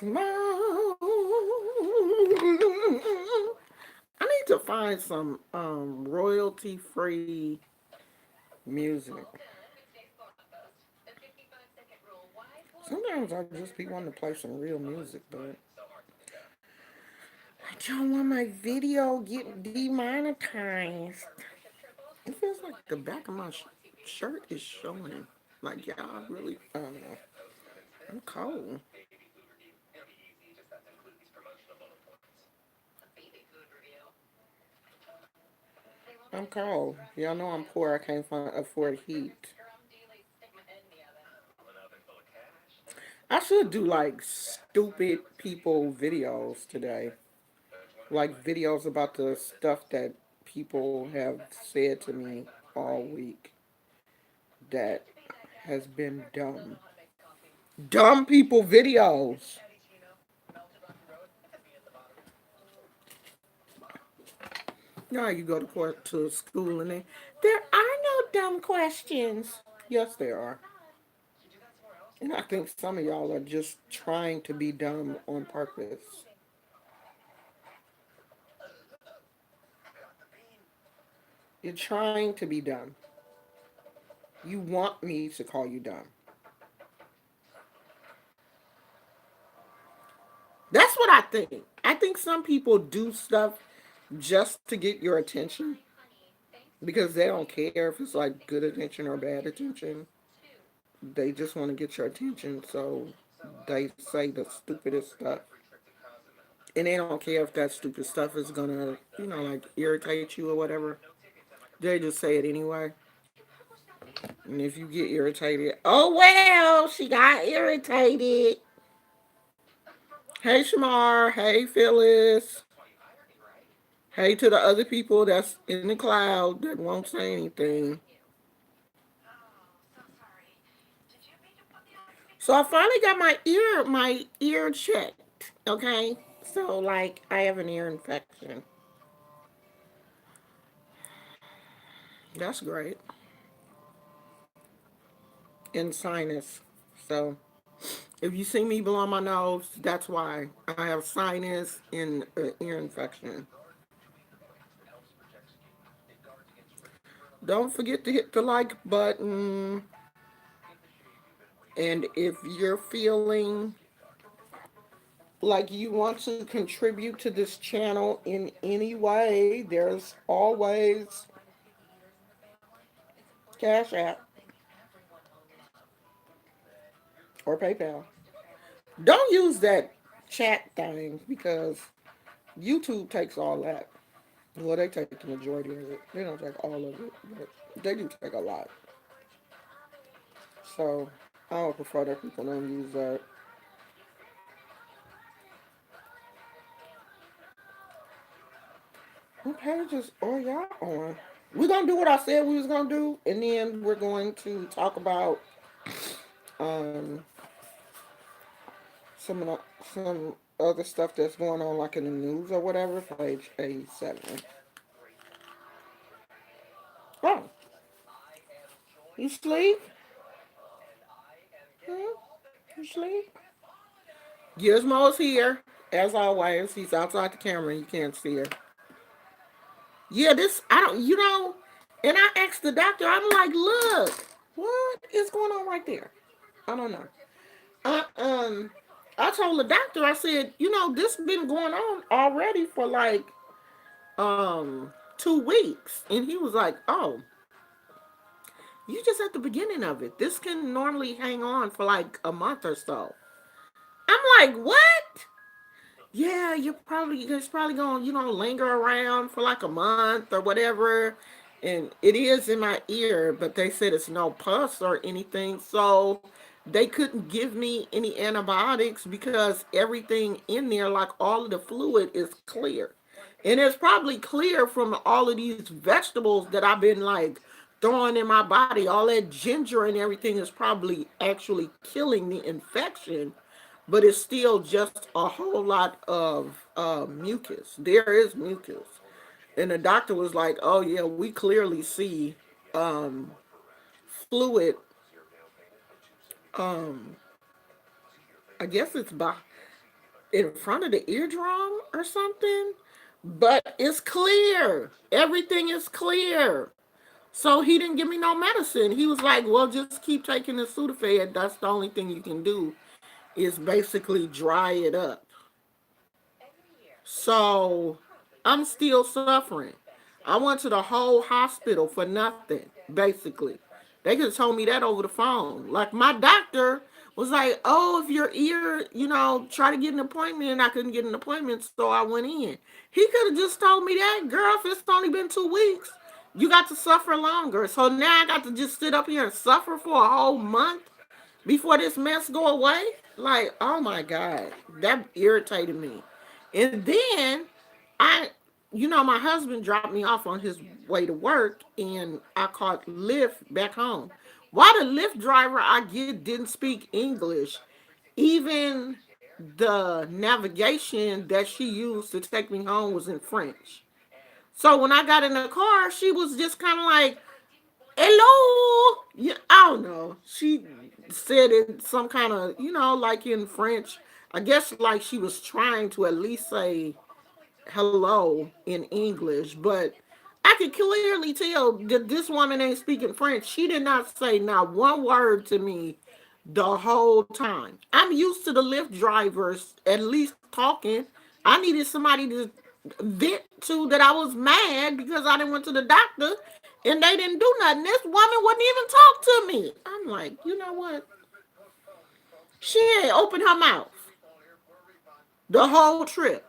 Smile. I need to find some royalty free music. Sometimes I just be wanting to play some real music, but I don't want my video get demonetized. It feels like the back of my shirt is showing. Like, y'all really, I don't know. I'm cold. I'm cold. Y'all know I'm poor. I can't afford heat. I should do like stupid people videos today. Like videos about the stuff that people have said to me all week that has been dumb. Dumb people videos. Now you go to court to school and there are no dumb questions. Yes, there are. And I think some of y'all are just trying to be dumb on purpose. You're trying to be dumb. You want me to call you dumb. That's what I think. I think some people do stuff just to get your attention because they don't care if it's like good attention or bad attention. They just want to get your attention, so they say the stupidest stuff. And they don't care if that stupid stuff is gonna, like irritate you or whatever. They just say it anyway. And if you get irritated, oh well, she got irritated. Hey Shamar, hey Phyllis, hey to the other people that's in the cloud that won't say anything. So I finally got my ear checked. Okay, so like I have an ear infection. That's great. And sinus. So if you see me below my nose, that's why I have sinus and ear infection. Don't forget to hit the like button. And if you're feeling like you want to contribute to this channel in any way, there's always Cash App or PayPal. Don't use that chat thing because YouTube takes all that. Well, they take the majority of it. They don't take all of it, but they do take a lot. So I would prefer that people don't use that. What pages are y'all on? We're gonna do what I said we was gonna do, and then we're going to talk about um some of the, some other stuff that's going on, like in the news or whatever. Page A7. Oh, you sleep? Hmm? You sleep? Gizmo's here as always. He's outside the camera. You can't see her. Yeah, this I don't. And I asked the doctor. I'm like, look, what is going on right there? I don't know. I I told the doctor. I said, this been going on already for like 2 weeks, and he was like, oh, you just at the beginning of it. This can normally hang on for like a month or so. I'm like, what? Yeah, it's probably going to linger around for like a month or whatever. And it is in my ear, but they said it's no pus or anything, so they couldn't give me any antibiotics because everything in there, like all of the fluid, is clear. And it's probably clear from all of these vegetables that I've been like throwing in my body. All that ginger and everything is probably actually killing the infection, but it's still just a whole lot of mucus. There is mucus. And the doctor was like, oh, yeah, we clearly see um, fluid. Um, I guess it's in front of the eardrum or something, but it's clear. Everything is clear. So he didn't give me no medicine. He was like, "Well, just keep taking the Sudafed. That's the only thing you can do is basically dry it up." So I'm still suffering. I went to the whole hospital for nothing, basically. They could have told me that over the phone. Like my doctor was like, "Oh, if your ear, try to get an appointment," and I couldn't get an appointment, so I went in. He could have just told me that, "Girl, if it's only been 2 weeks, you got to suffer longer." So now I got to just sit up here and suffer for a whole month before this mess go away. Like, oh my God, that irritated me. And then I, my husband dropped me off on his way to work, and I caught Lyft back home. Why the Lyft driver I get didn't speak English, even the navigation that she used to take me home was in French. So when I got in the car, she was just kind of like, "Hello." Yeah, I don't know. She said it some kind of, like in French. I guess like she was trying to at least say hello in English, but I could clearly tell that this woman ain't speaking French. She did not say not one word to me the whole time. I'm used to the Lyft drivers at least talking. I needed somebody to vent to that I was mad because I didn't went to the doctor and they didn't do nothing. This woman wouldn't even talk to me. I'm like, you know what? She ain't opened her mouth the whole trip.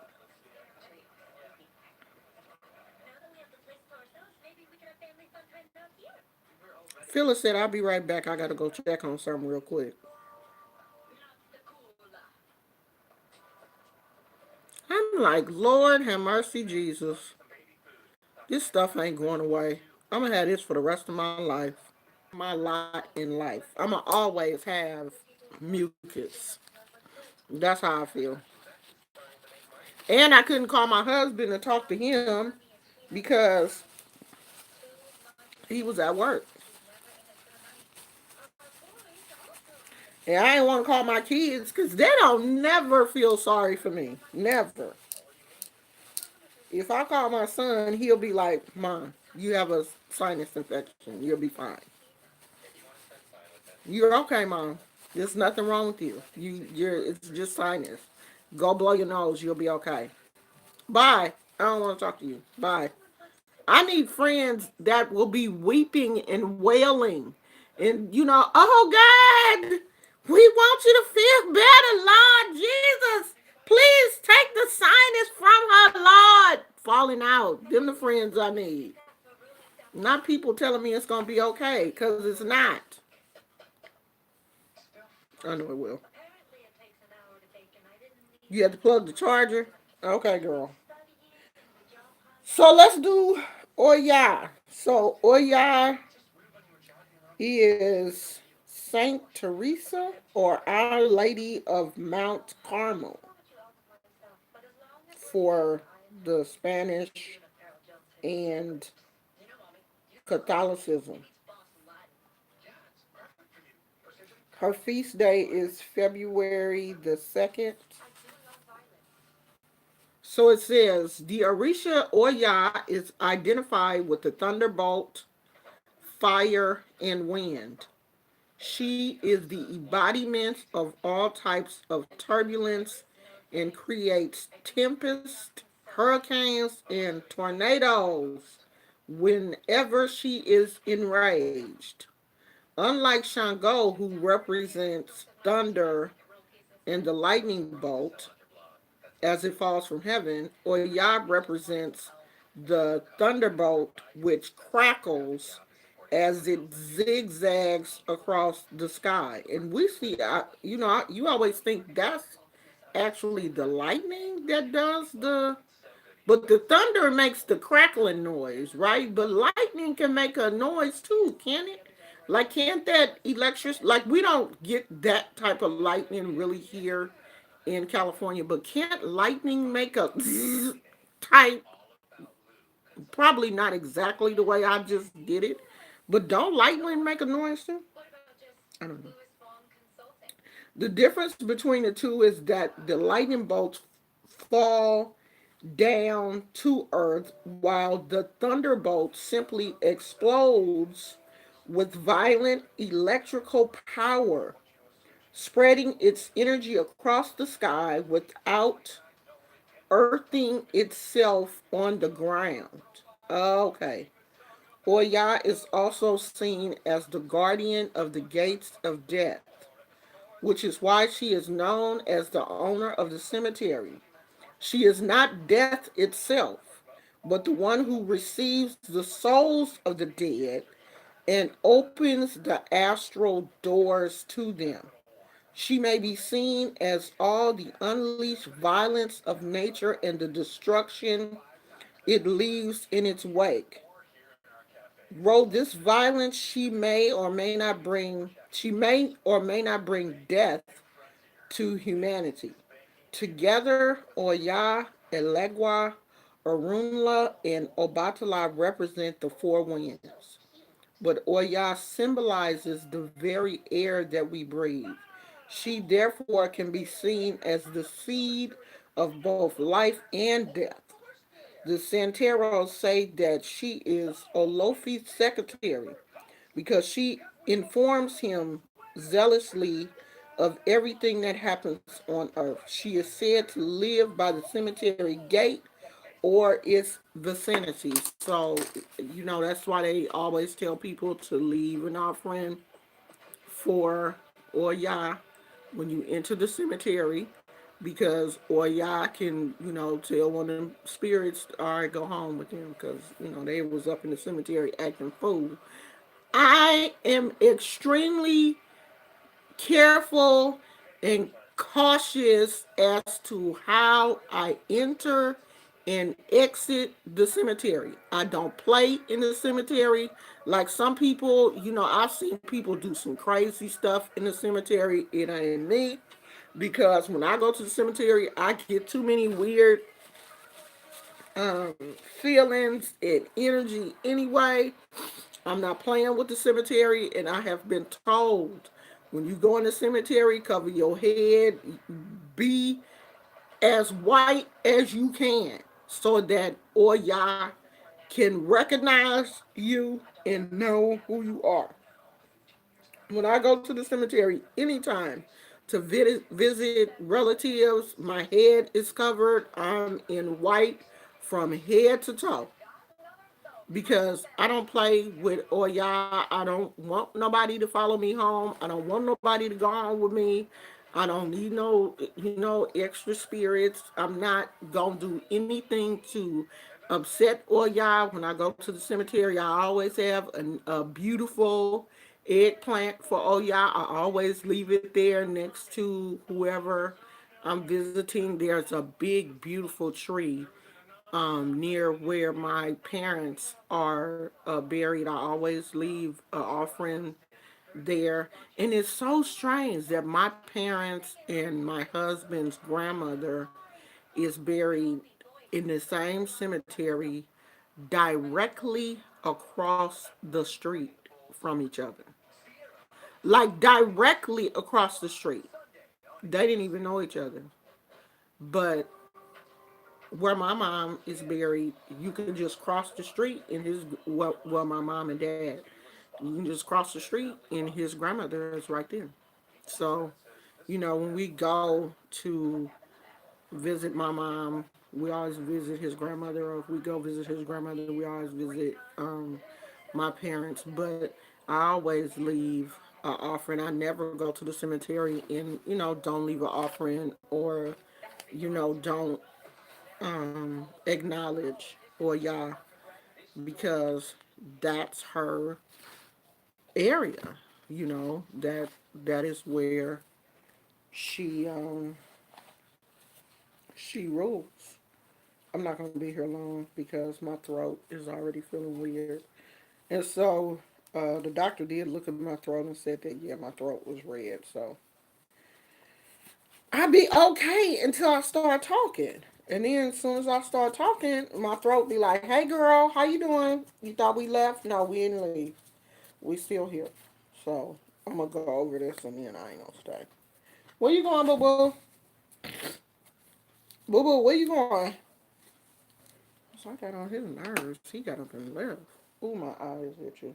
Phyllis said, "I'll be right back. I gotta go check on something real quick." I'm like, Lord have mercy, Jesus. This stuff ain't going away. I'm gonna have this for the rest of my life. My lot in life. I'm gonna always have mucus. That's how I feel. And I couldn't call my husband and talk to him because he was at work. And I didn't want to call my kids because they don't never feel sorry for me. Never. If I call my son, he'll be like, "Mom, you have a sinus infection. You'll be fine. You're okay, Mom. There's nothing wrong with you. It's just sinus. Go blow your nose. You'll be okay. Bye. I don't want to talk to you. Bye." I need friends that will be weeping and wailing. And, "Oh God, we want you to feel better, Lord Jesus. Please take the sinus from her, Lord." Falling out. Them the friends I need. Not people telling me it's going to be okay, because it's not. I know it will. You have to plug the charger? Okay, girl. So let's do Oya. So Oya is Saint Teresa or Our Lady of Mount Carmel for the Spanish and Catholicism. Her feast day is February the 2nd. So it says the orisha Oya is identified with the thunderbolt, fire, and wind. She is the embodiment of all types of turbulence and creates tempests, hurricanes, and tornadoes whenever she is enraged. Unlike Shango, who represents thunder and the lightning bolt as it falls from heaven, Oyab represents the thunderbolt which crackles as it zigzags across the sky. And we see, you always think that's actually the lightning that does but the thunder makes the crackling noise, right? But lightning can make a noise too, can it? Like, can't that like, we don't get that type of lightning really here in California, but can't lightning make a type? Probably not exactly the way I just did it, but don't lightning make a noise too? I don't know. The difference between the two is that the lightning bolts fall down to Earth, while the thunderbolt simply explodes with violent electrical power, spreading its energy across the sky without earthing itself on the ground. Okay. Oya is also seen as the guardian of the gates of death, which is why she is known as the owner of the cemetery. She is not death itself, but the one who receives the souls of the dead and opens the astral doors to them. She may be seen as all the unleashed violence of nature and the destruction it leaves in its wake. Though this violence she may or may not bring death to humanity. Together, Oya, Elegua, Orunla, and Obatala represent the four winds. But Oya symbolizes the very air that we breathe. She therefore can be seen as the seed of both life and death. The Santeros say that she is Olofi's secretary because she informs him zealously of everything that happens on earth. She is said to live by the cemetery gate or its vicinity. So, that's why they always tell people to leave an offering for Oya when you enter the cemetery because Oya can, tell one of them spirits, all right, go home with them because, they was up in the cemetery acting fool. I am extremely careful and cautious as to how I enter and exit the cemetery. I don't play in the cemetery. Like some people, I've seen people do some crazy stuff in the cemetery. It ain't me. Because when I go to the cemetery, I get too many weird feelings and energy anyway. I'm not playing with the cemetery, and I have been told when you go in the cemetery, cover your head, be as white as you can, so that Oya can recognize you and know who you are. When I go to the cemetery anytime to visit relatives, my head is covered. I'm in white from head to toe because I don't play with Oya. I don't want nobody to follow me home. I don't want nobody to go home with me. I don't need no, extra spirits. I'm not gonna do anything to upset Oya. When I go to the cemetery, I always have a beautiful eggplant for Oya. I always leave it there next to whoever I'm visiting. There's a big, beautiful tree near where my parents are buried. I always leave an offering there. And it's so strange that my parents and my husband's grandmother is buried in the same cemetery directly across the street from each other. Like directly across the street. They didn't even know each other. But where my mom is buried, you can just cross the street and well, my mom and dad, you can just cross the street and his grandmother is right there. So, when we go to visit my mom, we always visit his grandmother, or if we go visit his grandmother, we always visit my parents. But I always leave an offering. I never go to the cemetery and don't leave an offering, or don't acknowledge or Yah, because that's her area. That is where she um she rules. I'm not gonna be here long because my throat is already feeling weird, and so the doctor did look at my throat and said that yeah, my throat was red. So I'd be okay until I start talking. And then as soon as I start talking, my throat be like, "Hey girl, how you doing? You thought we left? No, we didn't leave. We still here." So I'm gonna go over this and then I ain't gonna stay. Where you going, boo boo? Boo boo, where you going? So I got on his nerves. He got up and left. Ooh, my eyes itchy.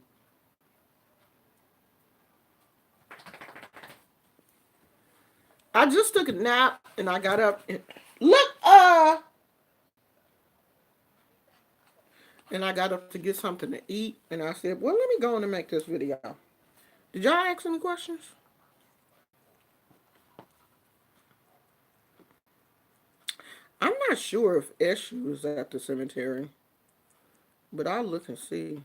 I just took a nap and I got up and look and I got up to get something to eat and I said, well, let me go on and make this video. Did y'all ask any questions? I'm not sure if Eshu is at the cemetery, but I'll look and see.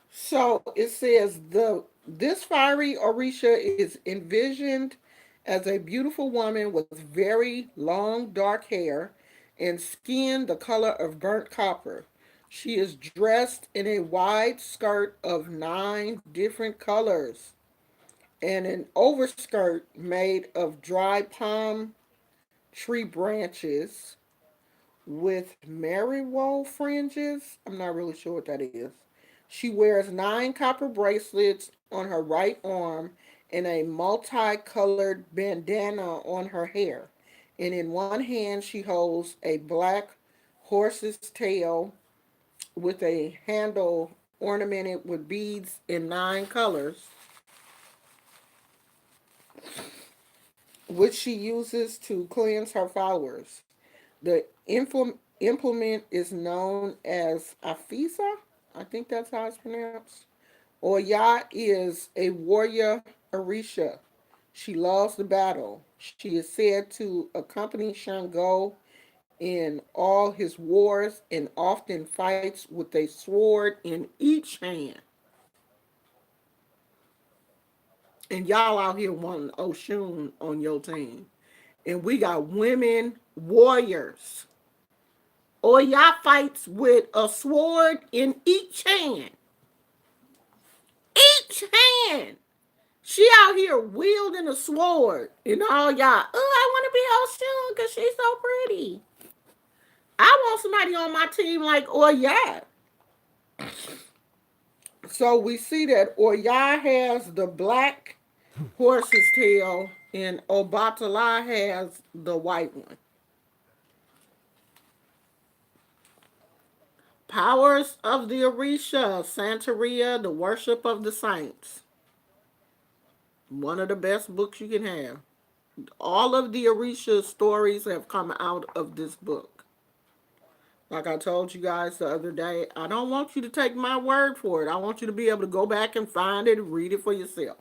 So it says the this fiery orisha is envisioned as a beautiful woman with very long dark hair and skin the color of burnt copper. She is dressed in a wide skirt of 9 different colors and an overskirt made of dry palm tree branches with marigold fringes. I'm not really sure what that is. She wears 9 copper bracelets on her right arm and a multicolored bandana on her hair. And in one hand, she holds a black horse's tail with a handle ornamented with beads in 9 colors, which she uses to cleanse her followers. The implement is known as Afisa. I think that's how it's pronounced. Oya is a warrior orisha. She loves the battle. She is said to accompany Shango in all his wars and often fights with a sword in each hand. And y'all out here wanting Oshun on your team. And we got women warriors. Oya fights with a sword in each hand. Each hand. She out here wielding a sword. And all y'all, oh, I want to be Oshun because she's so pretty. I want somebody on my team like Oya. So we see that Oya has the black horse's tail and Obatala has the white one. Powers of the Orisha, Santeria, the worship of the saints. One of the best books you can have. All of the Orisha stories have come out of this book. Like I told you guys the other day, I don't want you to take my word for it. I want you to be able to go back and find it and read it for yourself.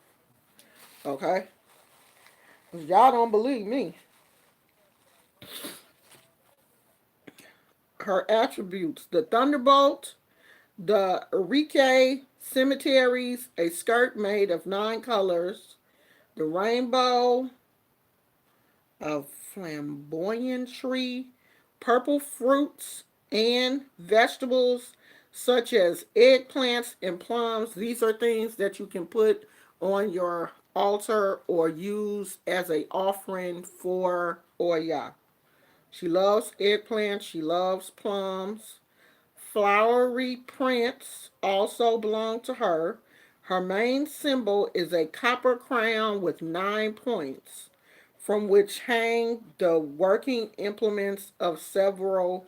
Okay? Because y'all don't believe me. Her attributes: the thunderbolt, the Urike cemeteries, a skirt made of 9 colors, the rainbow, of flamboyantry, purple fruits and vegetables such as eggplants and plums. These are things that you can put on your altar or use as a offering for Oya. She loves eggplants. She loves plums. Flowery prints also belong to her. Her main symbol is a copper crown with 9 points, from which hang the working implements of several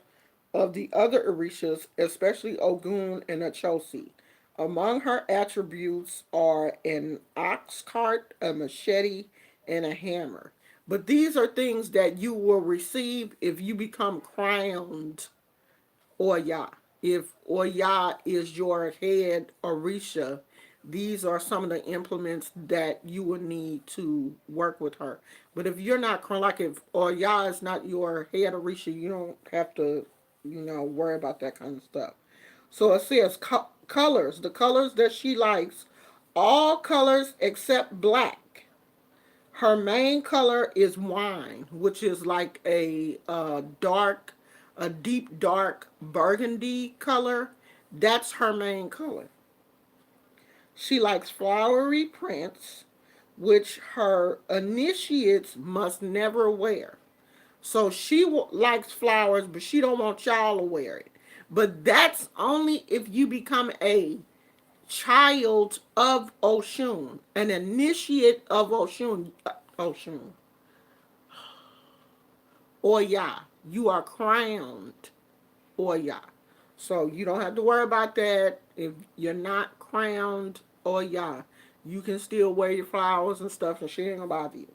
of the other Orishas, especially Ogun and Achosi. Among her attributes are an ox cart, a machete, and a hammer. But these are things that you will receive if you become crowned Oya. If Oya is your head Orisha, these are some of the implements that you will need to work with her. But if you're not like if Oya is not your head Orisha, you don't have to, worry about that kind of stuff. So it says colors, the colors that she likes, all colors except black. Her main color is wine, which is like a deep dark burgundy color. That's her main color. She likes flowery prints, which her initiates must never wear. So she likes flowers, but she don't want y'all to wear it. But that's only if you become a child of Oshun, an initiate of Oshun. Oshun. Oya. You are crowned Oya. So you don't have to worry about that. If you're not crowned Oya, you can still wear your flowers and stuff and she ain't gonna bother you.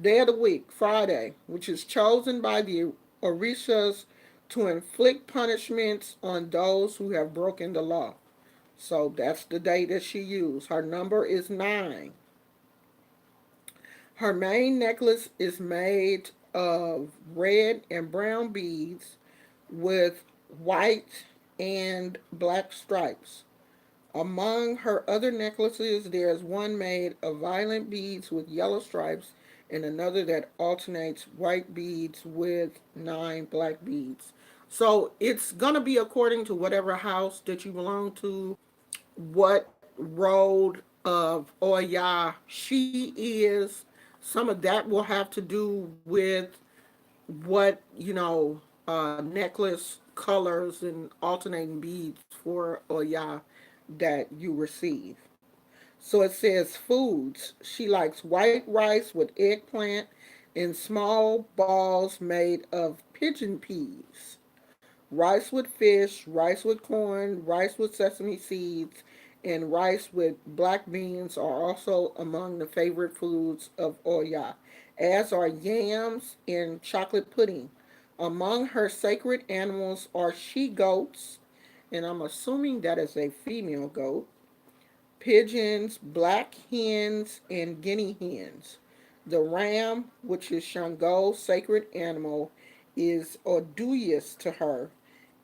Day of the week, Friday, which is chosen by the orishas to inflict punishments on those who have broken the law. So that's the day that she used. Her number is 9. Her main necklace is made of red and brown beads with white and black stripes. Among her other necklaces, there is one made of violet beads with yellow stripes and another that alternates white beads with 9 black beads. So it's going to be according to whatever house that you belong to, what road of Oya she is. Some of that will have to do with what, necklace colors and alternating beads for Oya that you receive. So it says foods. She likes white rice with eggplant in small balls made of pigeon peas, rice with fish, rice with corn, rice with sesame seeds, and rice with black beans are also among the favorite foods of Oya, as are yams and chocolate pudding. Among her sacred animals are she goats, and I'm assuming that is a female goat, pigeons, black hens, and guinea hens. The ram, which is Shango's sacred animal, is odious to her,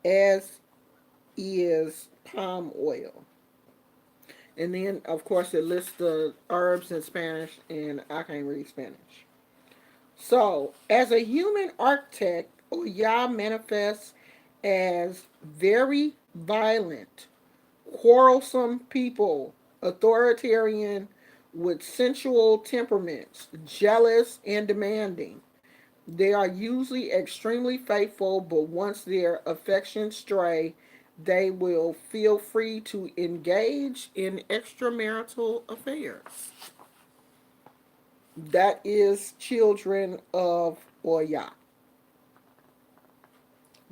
as is palm oil. And then, of course, it lists the herbs in Spanish, and I can't read Spanish. So, as a human architect, Oya manifests as very violent, quarrelsome people, authoritarian, with sensual temperaments, jealous and demanding. They are usually extremely faithful, but once their affections stray, they will feel free to engage in extramarital affairs. That is children of Oya.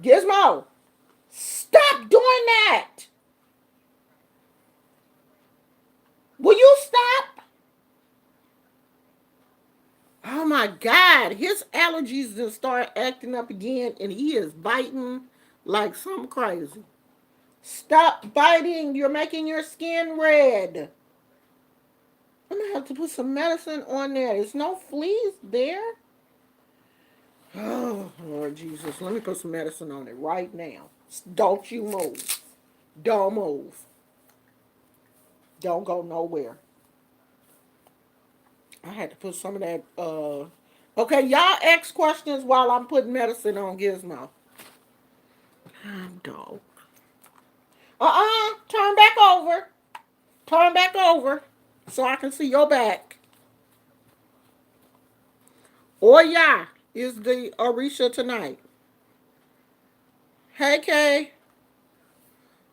Gizmo, stop doing that! Will you stop? Oh my God, his allergies just start acting up again and he is biting like something crazy. Stop biting, you're making your skin red. I'm gonna have to put some medicine on there. There's no fleas there. Oh, Lord Jesus, let me put some medicine on it right now. Don't you move. Don't move. Don't go nowhere. I had to put some of that, Okay, y'all ask questions while I'm putting medicine on Gizmo. Dog. Turn back over. Turn back over so I can see your back. Oya is the Orisha tonight. Hey, Kay.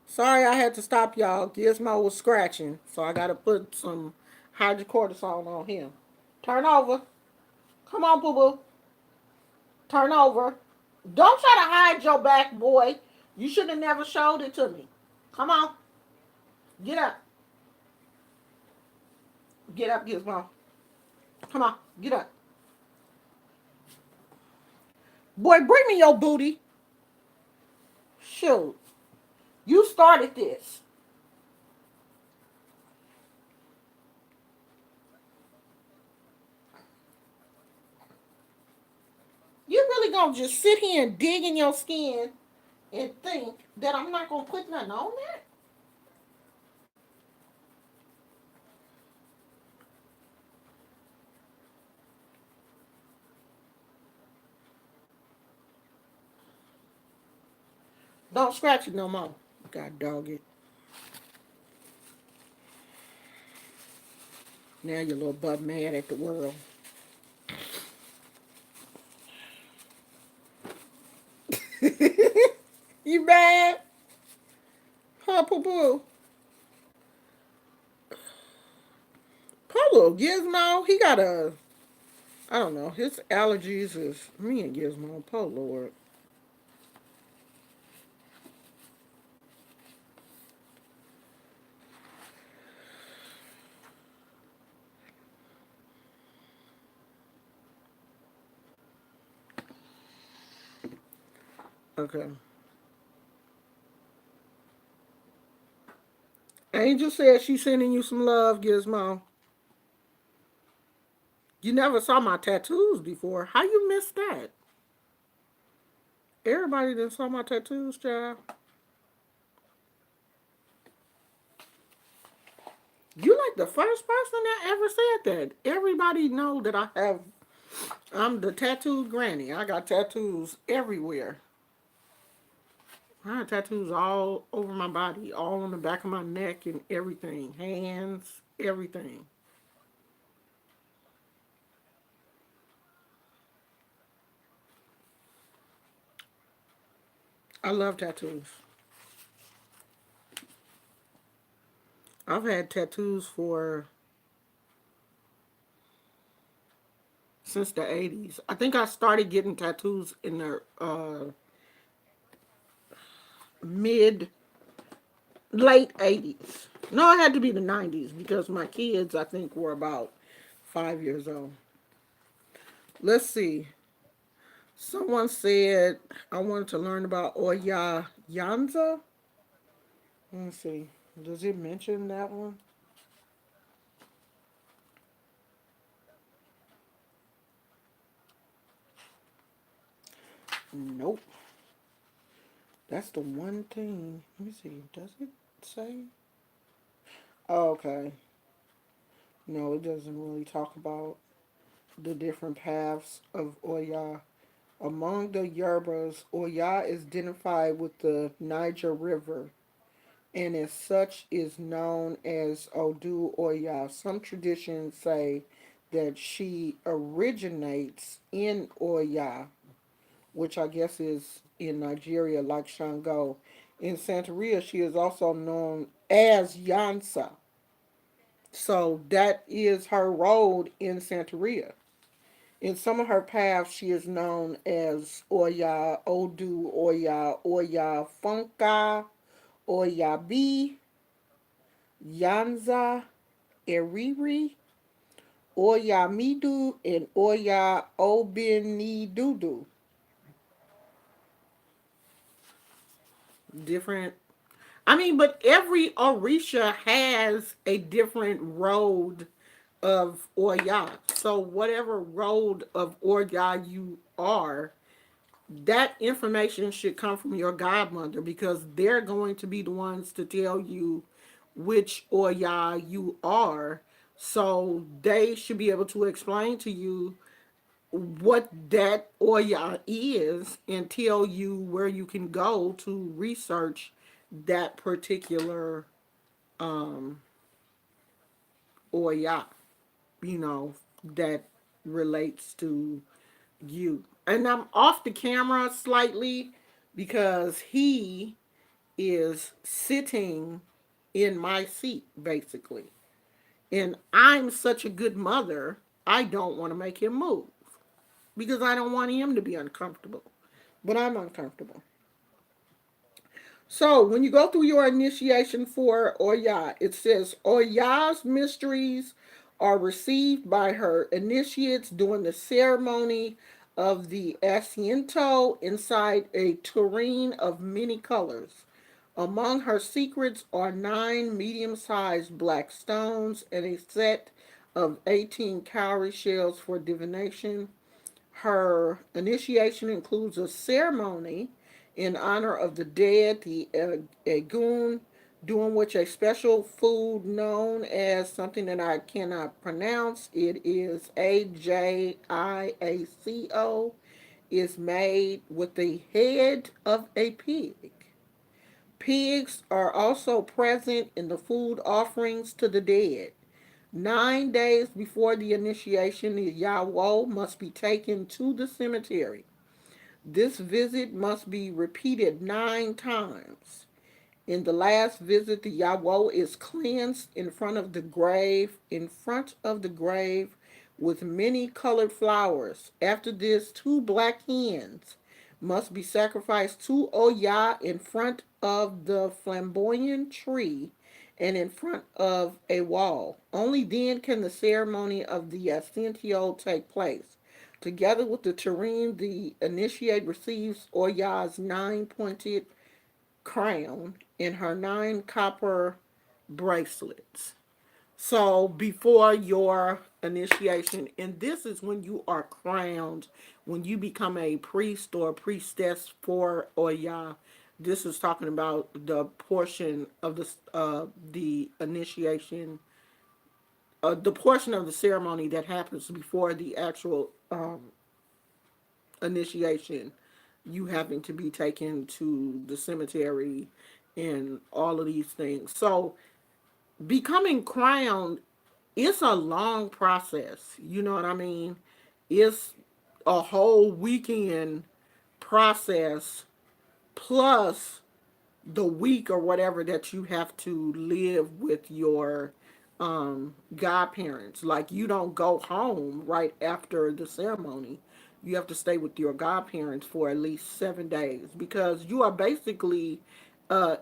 Sorry I had to stop y'all. Gizmo was scratching, so I got to put some hydrocortisone on him. Turn over. Come on, boo boo. Turn over. Don't try to hide your back, boy. You should have never showed it to me. Come on. Get up. Get up, Gizmo. Come on. Get up. Boy, bring me your booty. Shoot. You started this. You really gonna just sit here and dig in your skin and think that I'm not gonna put nothing on there? Don't scratch it no more. God dog it. Now your little butt mad at the world. You mad? Huh, poo poo? little Gizmo, he got a, I don't know, his allergies is me and Gizmo. Oh Lord. Okay. Angel said she's sending you some love, Gizmo. You never saw my tattoos before. How you missed that? Everybody that saw my tattoos, child. You like the first person that ever said that. Everybody know that I'm the tattooed granny. I got tattoos everywhere. I have tattoos all over my body, all on the back of my neck and everything. Hands, everything. I love tattoos. I've had tattoos for since the 80s. I think I started getting tattoos in the mid late 80s. No, it had to be the 90s because my kids I think were about 5 years old. Let's see. Someone said I wanted to learn about Oya Yanza. Let's see. Does it mention that one? Nope. That's the one thing. Let me see. Does it say? Oh, okay. No, it doesn't really talk about the different paths of Oya. Among the Yorubas, Oya is identified with the Niger River and as such is known as Odu Oya. Some traditions say that she originates in Oya, which I guess is in Nigeria, like Shango. In Santeria, she is also known as Yansa. So that is her road in Santeria. In some of her paths, she is known as Oya, Odu, Oya, Oya Funka, Oya B, Yanza, Eriri, Oya Midu, and Oya Obinidudu. Different. I mean, but every orisha has a different road of Oya. So whatever road of Oya you are, that information should come from your godmother because they're going to be the ones to tell you which Oya you are. So they should be able to explain to you what that Oya is and tell you where you can go to research that particular um, Oya, that relates to you. And I'm off the camera slightly because he is sitting in my seat, basically. And I'm such a good mother, I don't want to make him move because I don't want him to be uncomfortable. But I'm uncomfortable. So when you go through your initiation for Oya, it says Oya's mysteries are received by her initiates during the ceremony of the asiento inside a tureen of many colors. Among her secrets are 9 medium-sized black stones and a set of 18 cowrie shells for divination. Her initiation includes a ceremony in honor of the dead, the Egun, during which a special food known as something that I cannot pronounce, it is Ajiaco, is made with the head of a pig. Pigs are also present in the food offerings to the dead. 9 days before the initiation, the Yawo must be taken to the cemetery. This visit must be repeated 9 times. In the last visit, the Yahweh is cleansed in front of the grave with many colored flowers. After this, two black hens must be sacrificed to Oya in front of the flamboyant tree and in front of a wall. Only then can the ceremony of the Ascentio take place. Together with the terrain, the initiate receives Oya's nine-pointed crown and her nine copper bracelets. So before your initiation, and this is when you are crowned, when you become a priest or priestess for Oya. This is talking about the portion of the initiation, the portion of the ceremony that happens before the actual initiation. You having to be taken to the cemetery and all of these things. So becoming crowned, it's a long process. You know what I mean? It's a whole weekend process plus the week or whatever that you have to live with your godparents. Like you don't go home right after the ceremony. You have to stay with your godparents for at least 7 days because you are basically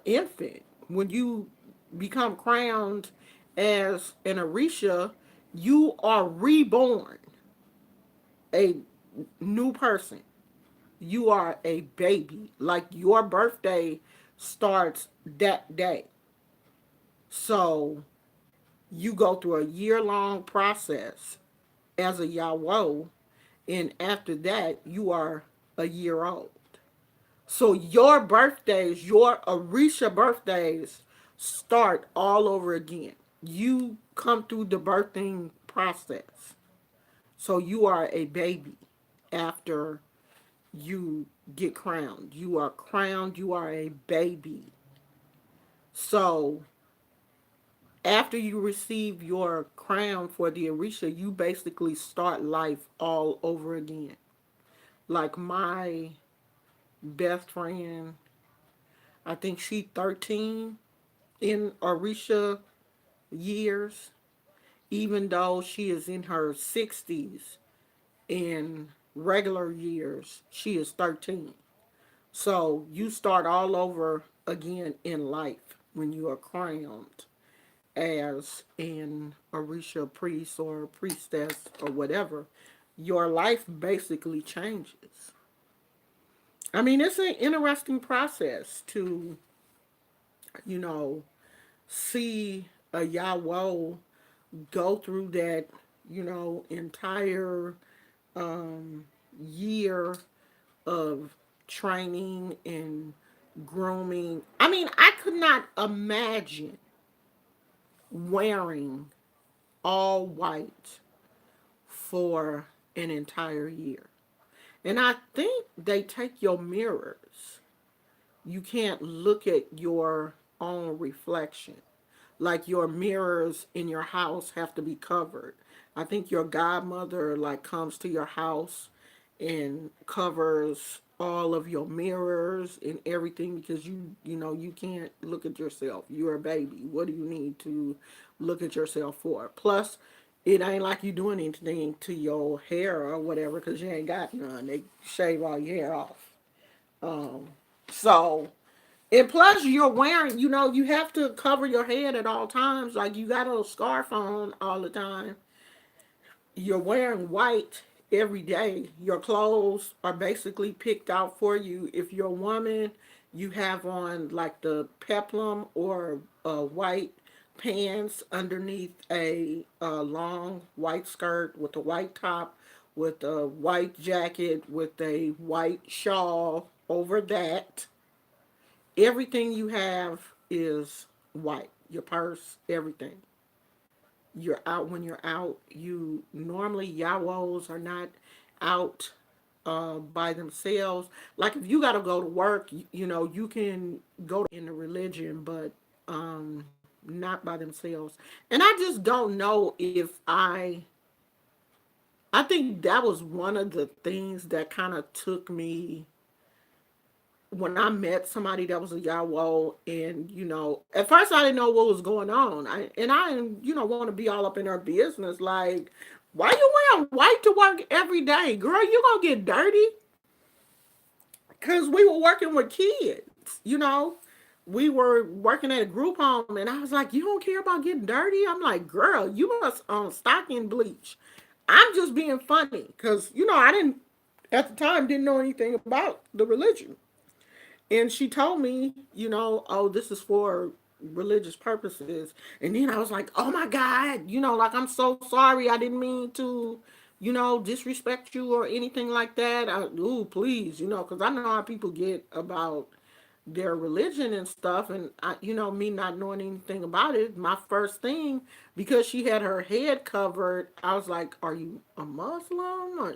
infant. When you become crowned as an orisha, you are reborn, a new person. You are a baby. Like your birthday starts that day. So you go through a year-long process as a Yahweh, and after that, you are a year old. So your birthdays, your Orisha birthdays, start all over again. You come through the birthing process. So you are a baby after you get crowned. You are crowned, you are a baby. So after you receive your crown for the Orisha, you basically start life all over again. Like my best friend, I think she 13 in Orisha years, even though she is in her 60s in regular years, she is 13. So you start all over again in life when you are crowned as an Orisha priest or priestess or whatever. Your life basically changes. I mean, it's an interesting process to, you know, see a Yahweh go through that, entire year of training and grooming. I mean, I could not imagine wearing all white for an entire year. And I think they take your mirrors. You can't look at your own reflection. Like your mirrors in your house have to be covered. I think your godmother like comes to your house and covers all of your mirrors and everything because you can't look at yourself. You're a baby. What do you need to look at yourself for? Plus, it ain't like you doing anything to your hair or whatever because you ain't got none. They shave all your hair off. So and plus, you're wearing, you have to cover your head at all times. Like, you got a scarf on all the time. You're wearing white every day. Your clothes are basically picked out for you. If you're a woman, you have on, like, the peplum or white pants underneath a long white skirt with a white top, with a white jacket, with a white shawl over that. Everything you have is white. Your purse, everything. You're out when you're out. You normally Yawos are not out by themselves. Like if you got to go to work, you can go in the religion, but not by themselves. And I just don't know if I think that was one of the things that kind of took me when I met somebody that was a Yahweh, and at first I didn't know what was going on. I want to be all up in her business. Like, why you wearing white to work every day, girl? You gonna get dirty? Cause we were working with kids. We were working at a group home, and I was like, "You don't care about getting dirty?" I'm like, "Girl, you must stock and bleach." I'm just being funny, cause I didn't at the time didn't know anything about the religion. And she told me, oh, this is for religious purposes. And then I was like, oh my God, like, I'm so sorry. I didn't mean to, disrespect you or anything like that. Ooh, please, because I know how people get about their religion and stuff. And, me not knowing anything about it, my first thing, because she had her head covered, I was like, are you a Muslim? Or,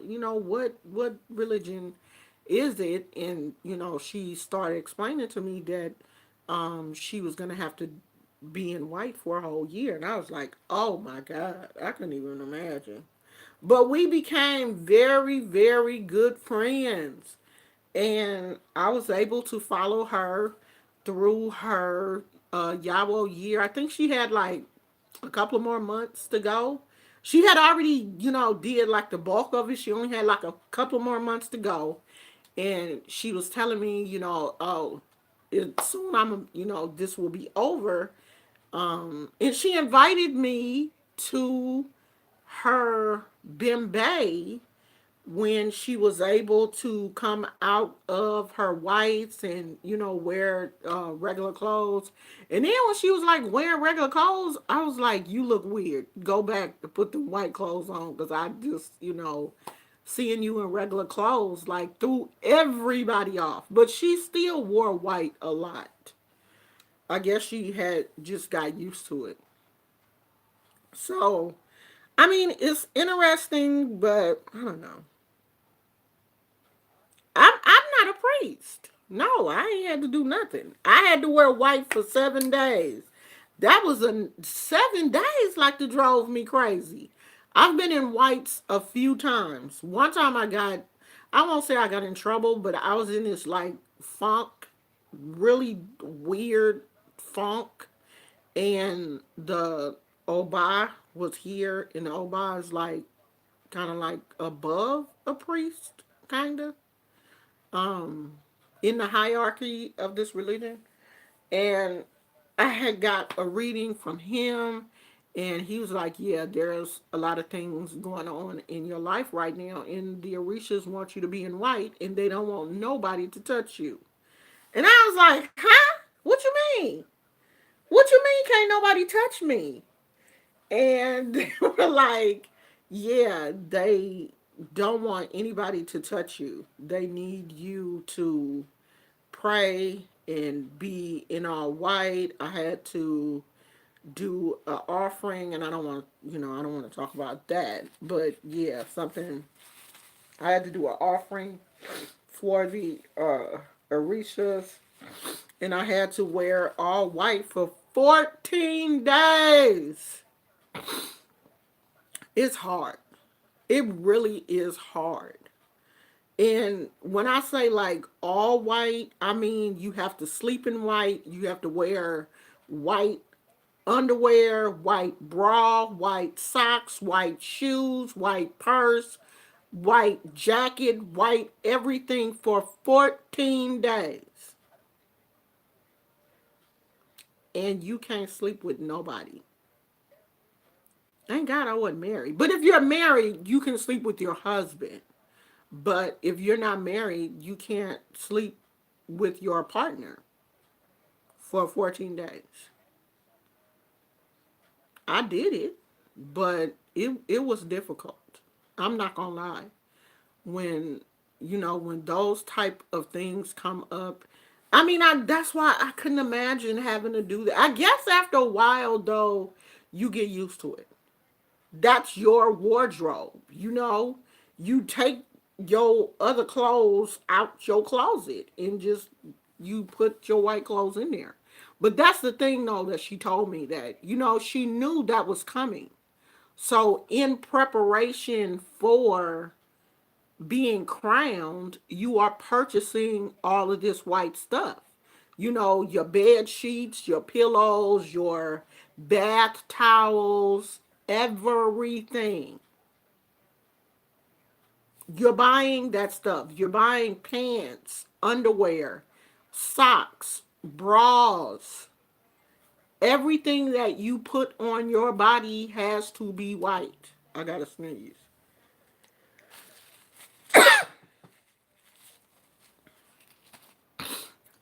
what religion is it? And she started explaining to me that she was gonna have to be in white for a whole year, and I was like, oh my God, I couldn't even imagine. But we became very, very good friends, and I was able to follow her through her Yahweh year. I think she had like a couple of more months to go. She had already, did like the bulk of it. She only had like a couple more months to go, and she was telling me, oh, soon this will be over. And she invited me to her Bimbe when she was able to come out of her whites and wear regular clothes. And then when she was like wearing regular clothes, I was like, you look weird, go back to put the white clothes on, because I just seeing you in regular clothes like threw everybody off. But she still wore white a lot. I guess she had just got used to it. So I mean, it's interesting, but I don't know. I'm not a priest. No, I ain't had to do nothing. I had to wear white for 7 days. That was 7 days like that drove me crazy. I've been in whites a few times. One time I won't say I got in trouble, but I was in this like funk, really weird funk, and the Oba was here, and the Oba is like kind of like above a priest, kind of in the hierarchy of this religion. And I had got a reading from him, and he was like, yeah, there's a lot of things going on in your life right now, and the orishas want you to be in white, and they don't want nobody to touch you. And I was like, huh? What you mean? What you mean can't nobody touch me? And they were like, yeah, they don't want anybody to touch you. They need you to pray and be in all white. I had to do an offering, and I don't want to talk about that. But yeah, something I had to do an offering for the orishas, and I had to wear all white for 14 days. It's hard. It really is hard. And when I say like all white, I mean you have to sleep in white, you have to wear white underwear, white bra, white socks, white shoes, white purse, white jacket, white everything for 14 days. And you can't sleep with nobody. Thank God I wasn't married. But if you're married, you can sleep with your husband. But if you're not married, you can't sleep with your partner for 14 days. I did it, but it was difficult. I'm not gonna lie. When when those type of things come up, I mean, I that's why I couldn't imagine having to do that. I guess after a while though, you get used to it. That's your wardrobe. You take your other clothes out your closet and just you put your white clothes in there. But that's the thing though, that she told me that she knew that was coming. So in preparation for being crowned, you are purchasing all of this white stuff. You know, your bed sheets, your pillows, your bath towels, everything. You're buying that stuff. You're buying pants, underwear, socks, bras. Everything that you put on your body has to be white. I gotta sneeze.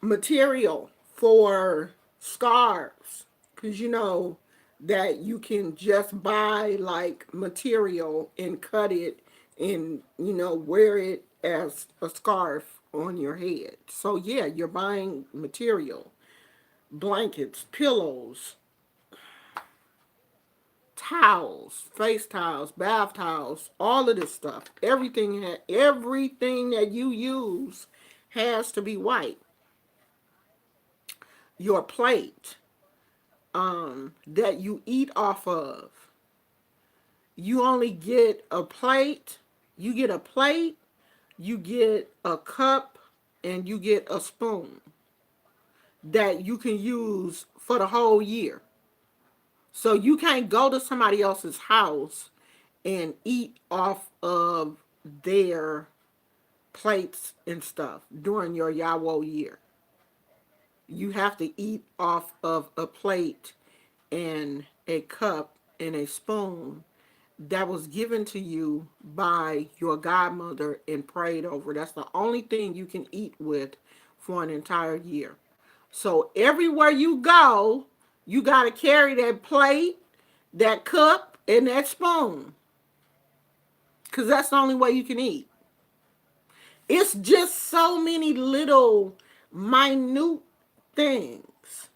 Material for scarves, because you know that you can just buy like material and cut it and wear it as a scarf on your head. So yeah, you're buying material, blankets, pillows, towels, face towels, bath towels, all of this stuff. Everything that you use has to be white. Your plate, that you eat off of. You only get a plate. You get a plate, you get a cup, and you get a spoon that you can use for the whole year. So you can't go to somebody else's house and eat off of their plates and stuff during your Yawo year. You have to eat off of a plate and a cup and a spoon that was given to you by your godmother and prayed over. That's the only thing you can eat with for an entire year. So everywhere you go, you got to carry that plate, that cup, and that spoon, because that's the only way you can eat. It's just so many little minute things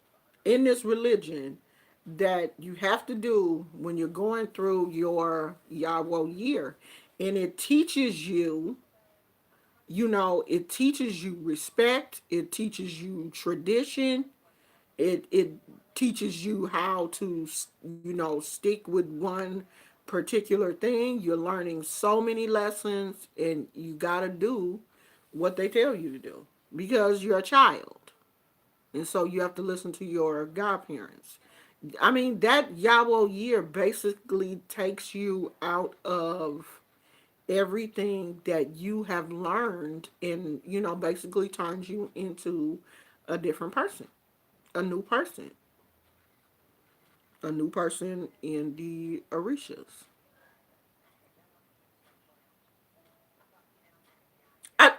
in this religion that you have to do when you're going through your Yahweh year. And it teaches you, it teaches you respect, it teaches you tradition, it teaches you how to, stick with one particular thing. You're learning so many lessons, and you got to do what they tell you to do because you're a child. And so you have to listen to your godparents. I mean, that Yahweh year basically takes you out of everything that you have learned and, basically turns you into a different person, a new person, a new person in the orishas. I,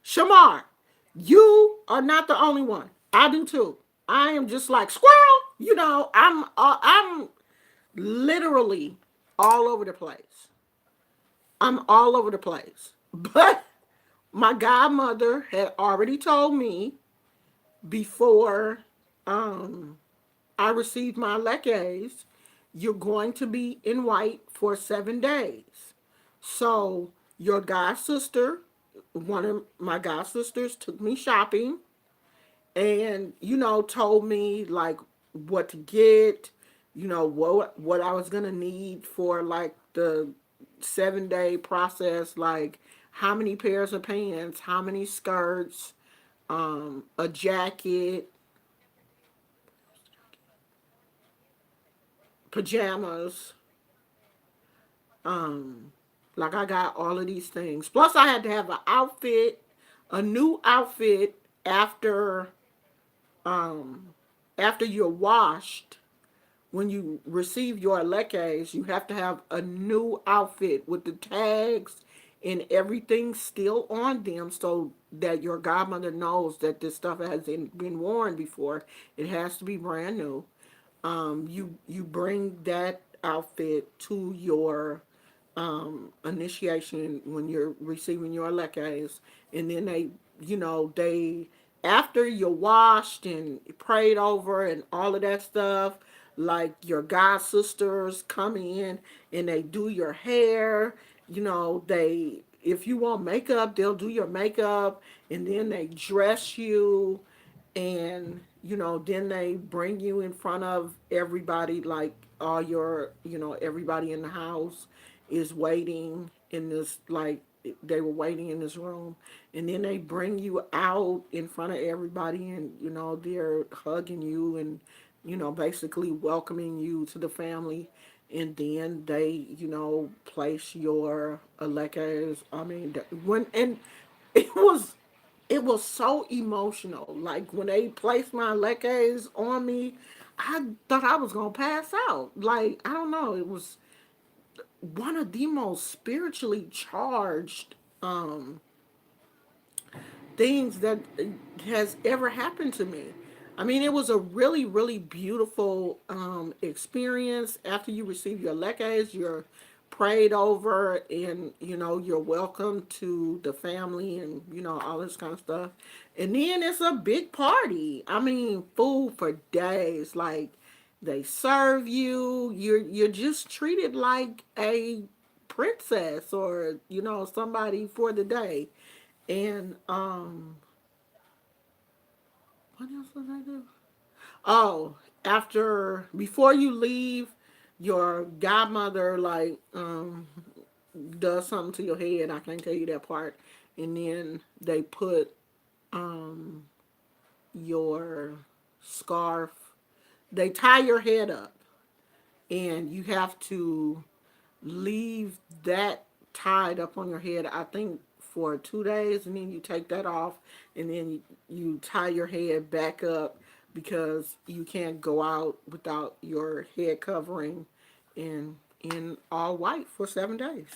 Shamar, you are not the only one. I do too. I am just like squirrel. I'm literally all over the place. I'm all over the place. But my godmother had already told me before um, I received my leques, you're going to be in white for 7 days. So your god sister, one of my god sisters, took me shopping and told me like what to get, what I was gonna need for like the 7 day process, like how many pairs of pants, how many skirts, a jacket, pajamas, um like I got all of these things. Plus I had to have an outfit, a new outfit after um after you're washed. When you receive your leques, you have to have a new outfit with the tags and everything still on them so that your godmother knows that this stuff hasn't been worn before. It has to be brand new. You bring that outfit to your initiation when you're receiving your leques, and then they after you're washed and prayed over and all of that stuff, like your god sisters come in and they do your hair. They if you want makeup, they'll do your makeup, and then they dress you, and then they bring you in front of everybody, like all your everybody in the house is waiting, in this, like, they were waiting in this room, and then they bring you out in front of everybody, and they're hugging you and basically welcoming you to the family. And then they place your electors. I mean, when and it was it was so emotional. Like when they placed my leques on me, I thought I was gonna pass out. Like, I don't know, it was one of the most spiritually charged things that has ever happened to me. I mean, it was a really, really beautiful experience. After you receive your leques, you're prayed over, and you're welcome to the family, and all this kind of stuff. And then it's a big party. I mean, food for days. Like, they serve you. You're just treated like a princess, or somebody for the day. And what else was I do? Oh, before you leave, your godmother like does something to your head. I can't tell you that part. And then they put your scarf. They tie your head up, and you have to leave that tied up on your head, I think, for 2 days, and then you take that off, and then you tie your head back up, because you can't go out without your head covering in all white for 7 days.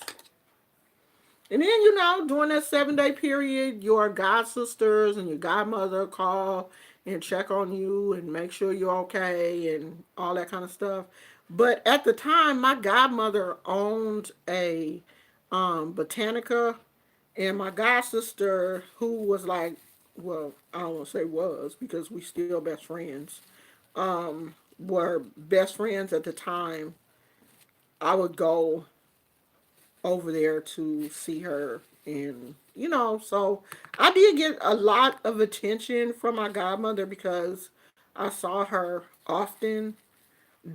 And then, during that 7 day period, your god sisters and your godmother call and check on you and make sure you're okay and all that kind of stuff. But at the time, my godmother owned a Botanica, and my god sister, who was like, well, I don't want to say was, because we still best friends, were best friends at the time. I would go over there to see her, and so I did get a lot of attention from my godmother, because I saw her often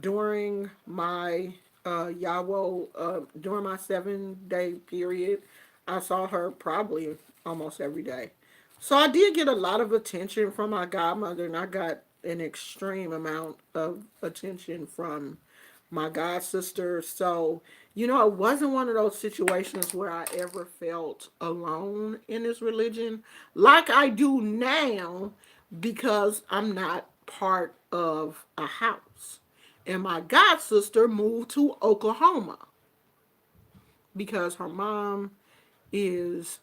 during my yawo, during my 7 day period. I saw her probably almost every day. So I did get a lot of attention from my godmother, and I got an extreme amount of attention from my god sister. So, it wasn't one of those situations where I ever felt alone in this religion like I do now, because I'm not part of a house. And my god sister moved to Oklahoma because her mom is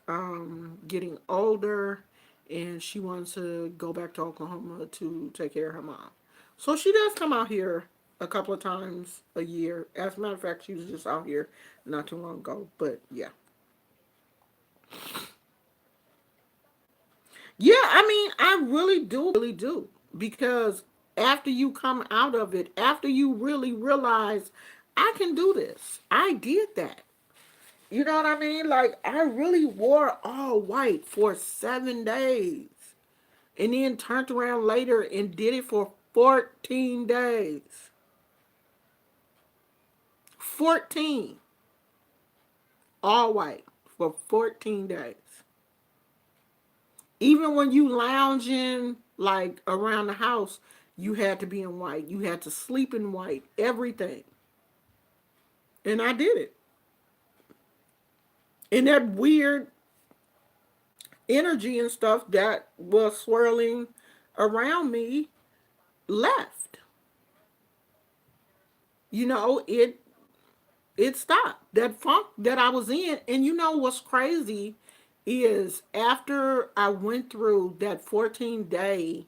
getting older, and she wants to go back to Oklahoma to take care of her mom. So she does come out here a couple of times a year. As a matter of fact, she was just out here not too long ago. But yeah. Yeah, I mean, I really do. Because after you come out of it, after you really realize, I can do this, I did that. You know what I mean? Like, I really wore all white for 7 days, and then turned around later and did it for 14 days. 14. All white for 14 days. Even when you lounging like around the house, you had to be in white. You had to sleep in white. Everything. And I did it. And that weird energy and stuff that was swirling around me left. It stopped. That funk that I was in. And what's crazy is, after I went through that 14-day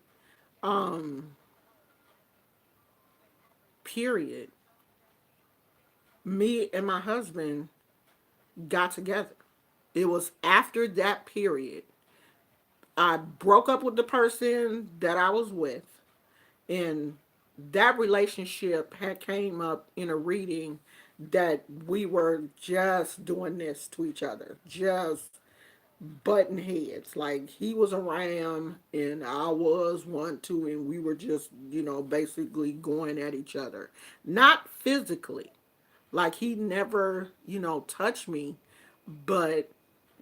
period, me and my husband got together. It was after that period. I broke up with the person that I was with, and that relationship had came up in a reading, that we were just doing this to each other, just button heads. Like, he was a ram and I was one too, and we were just basically going at each other, not physically. Like, he never touched me, but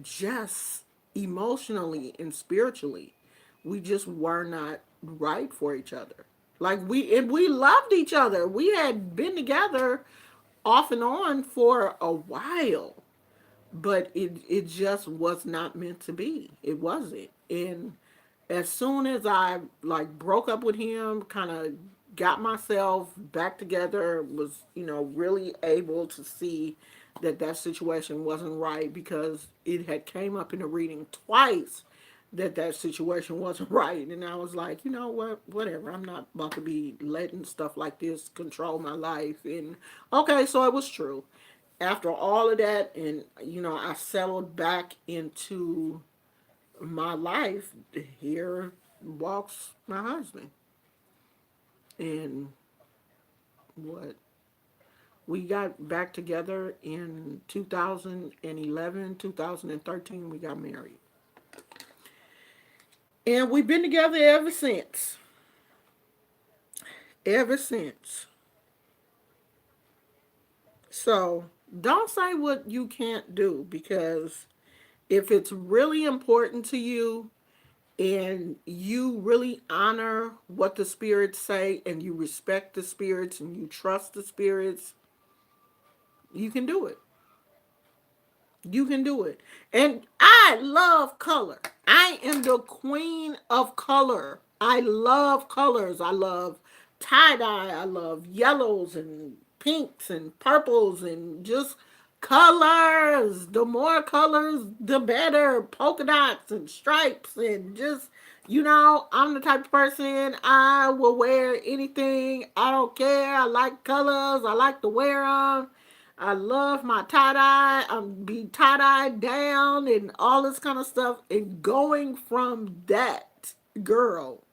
just emotionally and spiritually, we just were not right for each other. Like we loved each other. We had been together off and on for a while, but it just was not meant to be. It wasn't. And as soon as I like broke up with him, kind of got myself back together, was really able to see that that situation wasn't right, because it had came up in the reading twice that that situation wasn't right. And I was like, you know what, whatever, I'm not about to be letting stuff like this control my life. And okay, so it was true. After all of that, and I settled back into my life, here walks my husband. And what, we got back together in 2011, 2013, we got married. And we've been together ever since. Ever since. So don't say what you can't do, because if it's really important to you and you really honor what the spirits say and you respect the spirits and you trust the spirits, you can do it. You can do it. And I love color. I am the queen of color. I love colors. I love tie dye. I love yellows and pinks and purples and just colors. The more colors, the better. Polka dots and stripes and just, I'm the type of person, I will wear anything. I don't care. I like colors. I like to wear them. I love my tie dye. I'm be tie dye down and all this kind of stuff. And going from that girl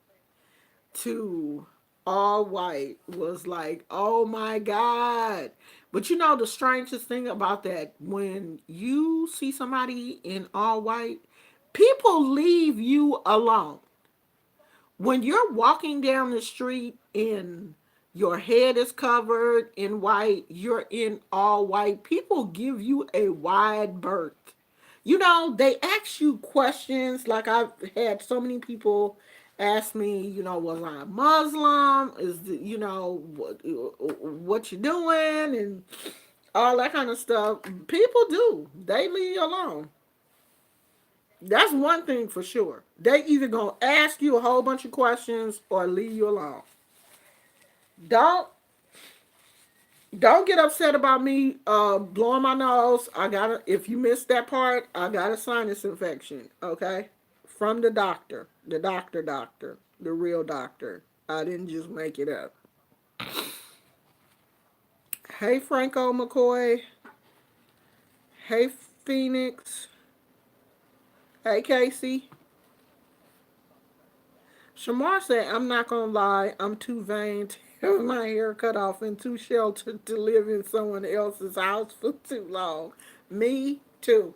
to all white was like, oh my God. But the strangest thing about that, when you see somebody in all white, people leave you alone. When you're walking down the street and your head is covered in white, you're in all white, people give you a wide berth. They ask you questions. Like, I've had so many people ask me, was I Muslim? Is the, what you doing? And all that kind of stuff. People do. They leave you alone. That's one thing for sure. They either gonna ask you a whole bunch of questions or leave you alone. Don't don't get upset about me blowing my nose. If you missed that part, I got a sinus infection, okay? From the doctor. The doctor. The real doctor. I didn't just make it up. Hey Franco McCoy. Hey Phoenix. Hey Casey. Shamar said, I'm not gonna lie, I'm too vain to have my hair cut off and too sheltered to live in someone else's house for too long. Me too.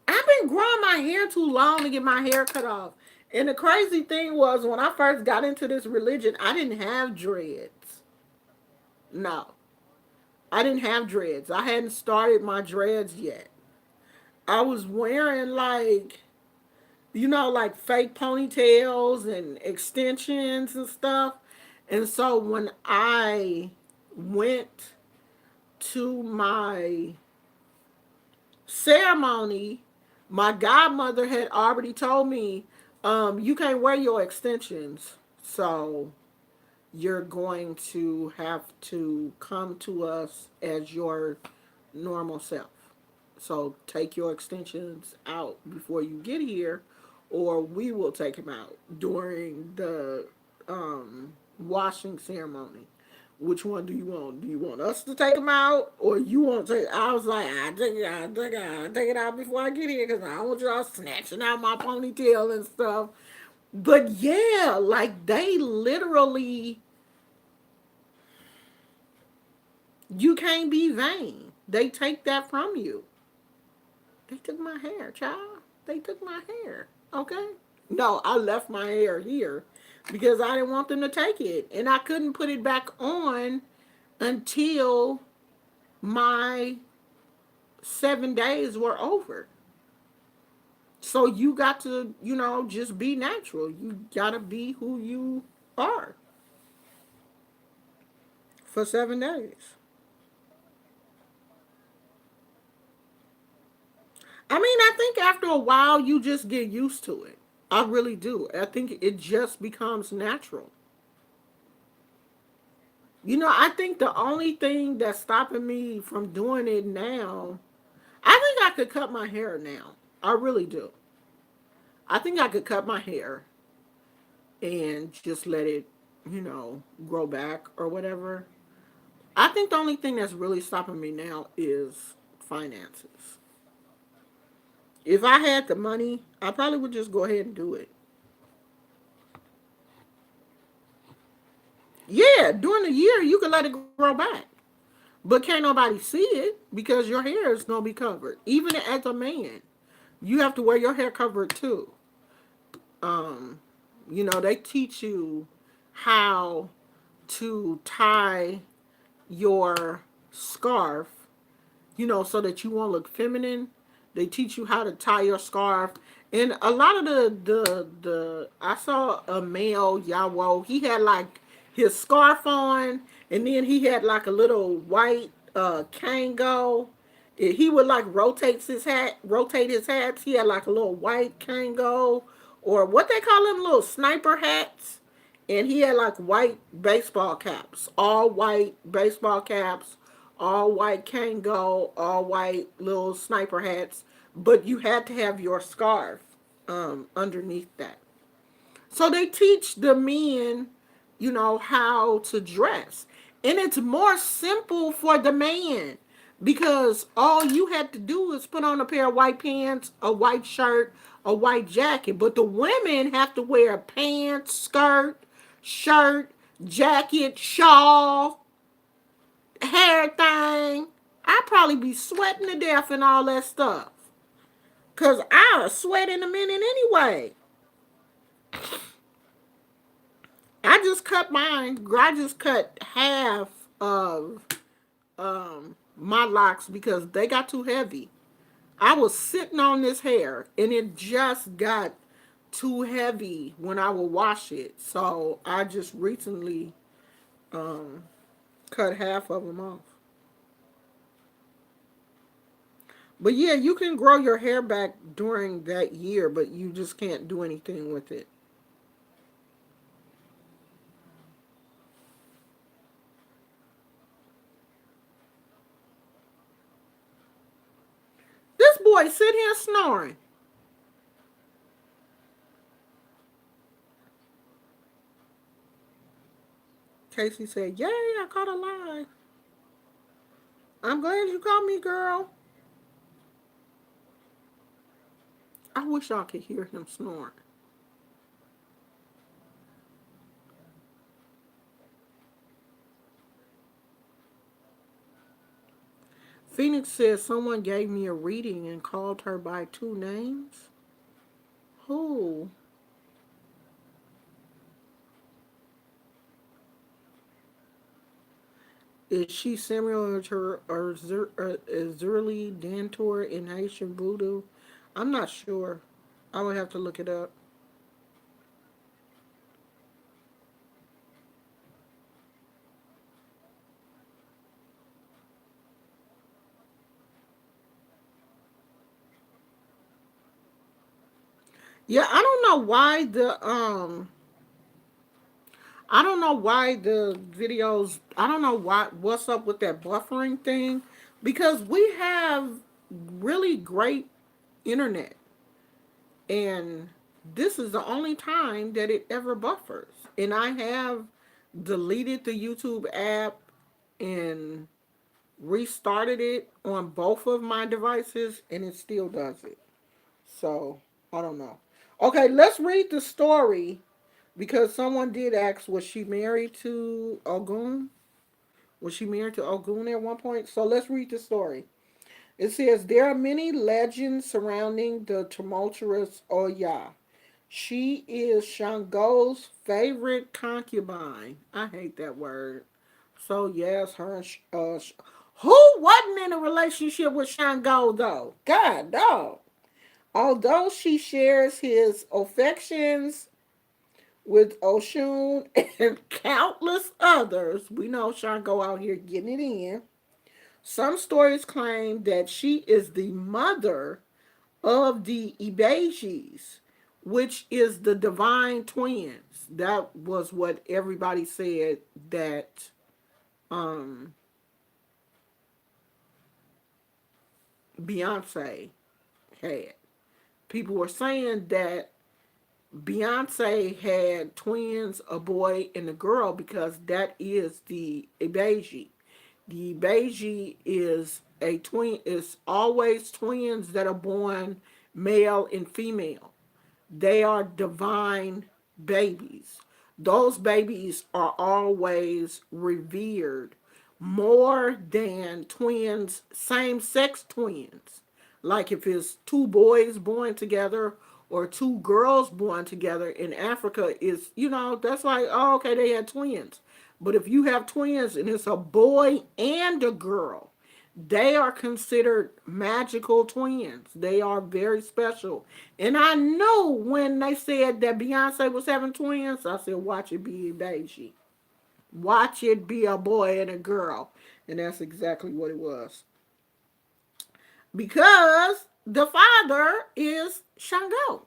I've been growing my hair too long to get my hair cut off. And the crazy thing was, when I first got into this religion, I didn't have dreads. No, I didn't have dreads. I hadn't started my dreads yet. I was wearing like fake ponytails and extensions and stuff. And so when I went to my ceremony, my godmother had already told me, you can't wear your extensions. So you're going to have to come to us as your normal self. So take your extensions out before you get here, or we will take them out during the washing ceremony. Which one do you want? Do you want us to take them out, or you want to take? I was like, I take it out before I get here, because I don't want y'all snatching out my ponytail and stuff. But yeah, like they literally, you can't be vain. They take that from you. They took my hair, child. They took my hair. Okay? No, I left my hair here because I didn't want them to take it. And I couldn't put it back on until my 7 days were over. So you got to, just be natural. You gotta be who you are for 7 days. I mean, I think after a while you just get used to it. I really do. I think it just becomes natural. I think the only thing that's stopping me from doing it now, I think I could cut my hair now. I really do. I think I could cut my hair and just let it, grow back or whatever. I think the only thing that's really stopping me now is finances. If I had the money, I probably would just go ahead and do it. Yeah, during the year you can let it grow back. But can't nobody see it because your hair is gonna be covered. Even as a man, you have to wear your hair covered too. Um, they teach you how to tie your scarf, so that you won't look feminine. They teach you how to tie your scarf. And a lot of the I saw a male Yawo, he had like his scarf on, and then he had like a little white Kango. He would like rotate his hats. He had like a little white Kango, or what they call them, little sniper hats. And he had like white baseball caps, all white baseball caps, all white Kango, all white little sniper hats, but you had to have your scarf underneath that. So they teach the men, how to dress. And it's more simple for the man because all you had to do is put on a pair of white pants, a white shirt, a white jacket. But the women have to wear pants, skirt, shirt, jacket, shawl, hair thing. I'd probably be sweating to death and all that stuff. Cause I'll sweat in a minute anyway. I just cut mine. I just cut half of my locks because they got too heavy. I was sitting on this hair and it just got too heavy when I would wash it. So I just recently um, cut half of them off. But yeah, you can grow your hair back during that year, but you just can't do anything with it. This boy sit here snoring. Casey said, "Yay, I caught a lie. I'm glad you caught me, girl." I wish y'all could hear him snoring. Phoenix says someone gave me a reading and called her by two names. Who? Is she similar to her Azurli Dantor in Haitian Voodoo? I'm not sure. I would have to look it up. Yeah, I don't know why the videos, I don't know what's up with that buffering thing because we have really great internet and this is the only time that it ever buffers. And I have deleted the YouTube app and restarted it on both of my devices and it still does it. So, I don't know. Okay, let's read the story because someone did ask, was she married to Ogun? Was she married to Ogun at one point? So let's read the story. It says, there are many legends surrounding the tumultuous Oya. She is Shango's favorite concubine. I hate that word. So yes, her. Who wasn't in a relationship with Shango though? God dog. Although she shares his affections with Oshun and countless others, we know Shango out here getting it in. Some stories claim that she is the mother of the Ibejis, which is the divine twins. That was what everybody said that um, Beyonce had. People were saying that Beyonce had twins, a boy and a girl, because that is the Ibeji. The Ibeji is a twin. Is always twins that are born male and female. They are divine babies. Those babies are always revered more than twins, same sex twins. Like if it's two boys born together or two girls born together in Africa, is that's like, oh, okay, they had twins. But if you have twins and it's a boy and a girl, they are considered magical twins. They are very special. And I know when they said that Beyonce was having twins, I said, watch it be a baby. Watch it be a boy and a girl. And that's exactly what it was. Because the father is Shango.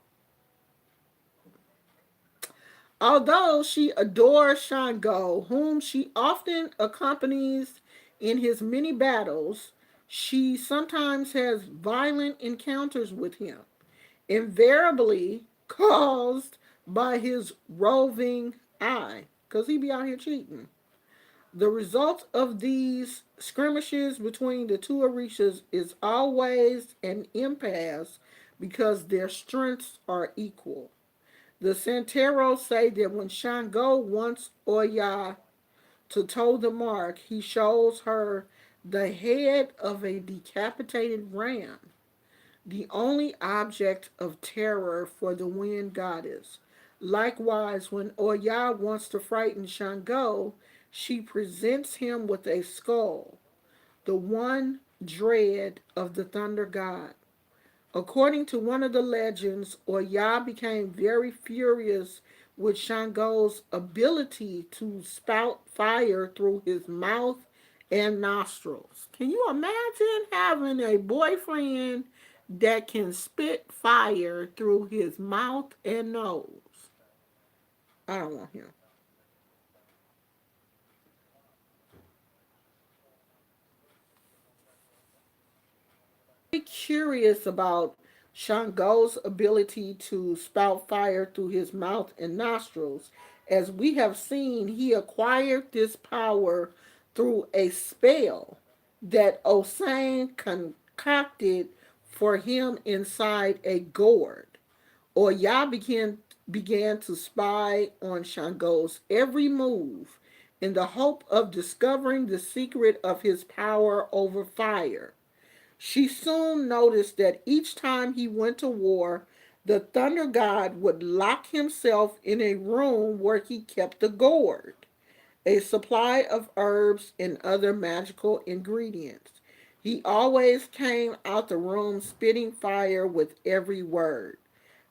Although she adores Shango, whom she often accompanies in his many battles, she sometimes has violent encounters with him, invariably caused by his roving eye, because he be out here cheating. The result of these skirmishes between the two orishas is always an impasse because their strengths are equal. The Santeros say that when Shango wants Oya to toe the mark, he shows her the head of a decapitated ram, the only object of terror for the wind goddess. Likewise, when Oya wants to frighten Shango, she presents him with a skull, the one dread of the thunder god. According to one of the legends, Oya became very furious with Shango's ability to spout fire through his mouth and nostrils. Can you imagine having a boyfriend that can spit fire through his mouth and nose? I don't want him. Curious about Shango's ability to spout fire through his mouth and nostrils. As we have seen, he acquired this power through a spell that Osane concocted for him inside a gourd. Oya began to spy on Shango's every move in the hope of discovering the secret of his power over fire. She soon noticed that each time he went to war, the thunder god would lock himself in a room where he kept the gourd, a supply of herbs and other magical ingredients. He always came out the room spitting fire with every word.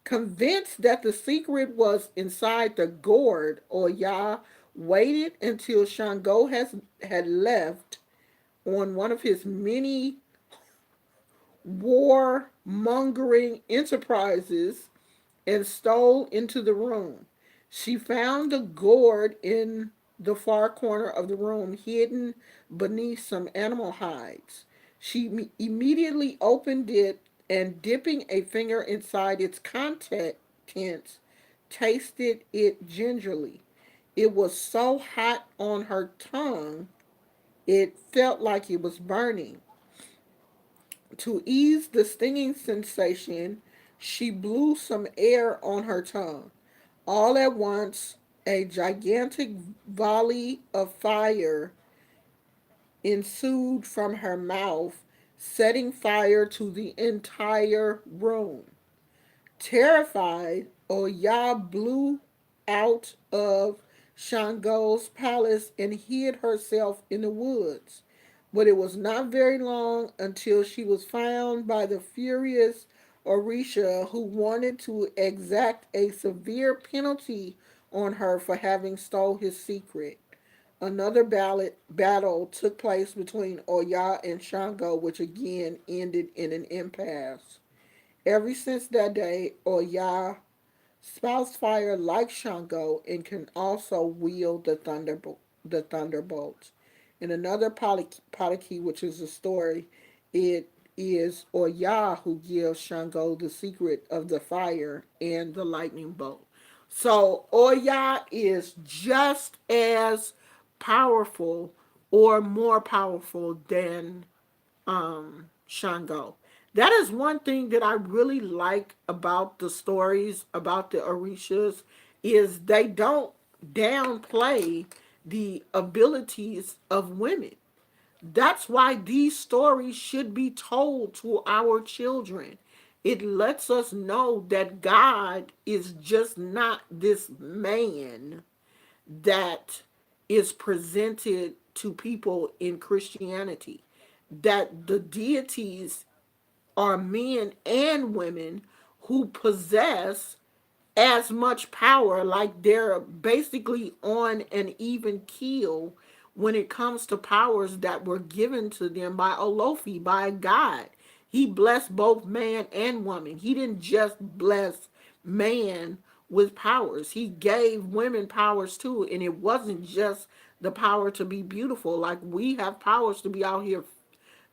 Convinced that the secret was inside the gourd, Oya waited until had left on one of his many war-mongering enterprises and stole into the room. She found the gourd in the far corner of the room, hidden beneath some animal hides. She immediately opened it and, dipping a finger inside its contents, tasted it gingerly. It was so hot on her tongue, it felt like it was burning. To ease the stinging sensation, she blew some air on her tongue. All at once, a gigantic volley of fire ensued from her mouth, setting fire to the entire room. Terrified, Oya blew out of Shango's palace and hid herself in the woods. But it was not very long until she was found by the furious Orisha, who wanted to exact a severe penalty on her for having stole his secret. Another battle took place between Oya and Shango, which again ended in an impasse. Ever since that day, Oya spouts fire like Shango and can also wield the thunderbolt. In another Paliki, which is a story, it is Oya who gives Shango the secret of the fire and the lightning bolt. So Oya is just as powerful or more powerful than Shango. That is one thing that I really like about the stories about the Orishas is they don't downplay the abilities of women. That's why these stories should be told to our children. It lets us know that God is just not this man that is presented to people in Christianity, that the deities are men and women who possess as much power, like they're basically on an even keel when it comes to powers that were given to them by Olofi, by God. He blessed both man and woman. He didn't just bless man with powers, he gave women powers too. And it wasn't just the power to be beautiful, like we have powers to be out here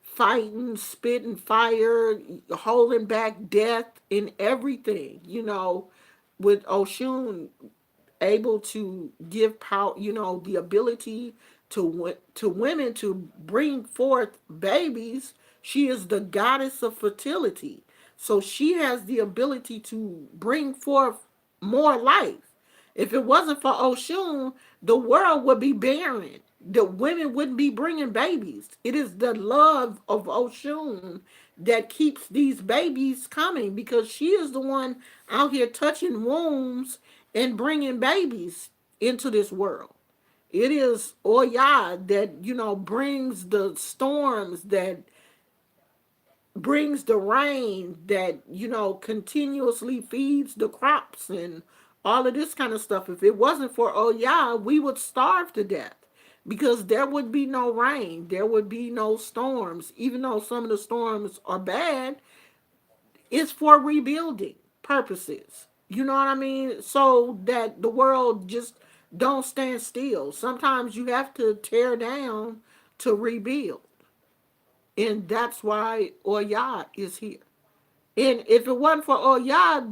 fighting, spitting fire, holding back death in everything, with Oshun able to give power, the ability to women to bring forth babies. She is the goddess of fertility. So she has the ability to bring forth more life. If it wasn't for Oshun, the world would be barren. The women wouldn't be bringing babies. It is the love of Oshun that keeps these babies coming, because she is the one out here touching wombs and bringing babies into this world. It is Oya that, brings the storms, that brings the rain, that, continuously feeds the crops and all of this kind of stuff. If it wasn't for Oya, we would starve to death, because there would be no rain, there would be no storms. Even though some of the storms are bad, it's for rebuilding purposes. You know what I mean? So that the world just don't stand still. Sometimes you have to tear down to rebuild. And that's why Oya is here. And if it wasn't for Oya,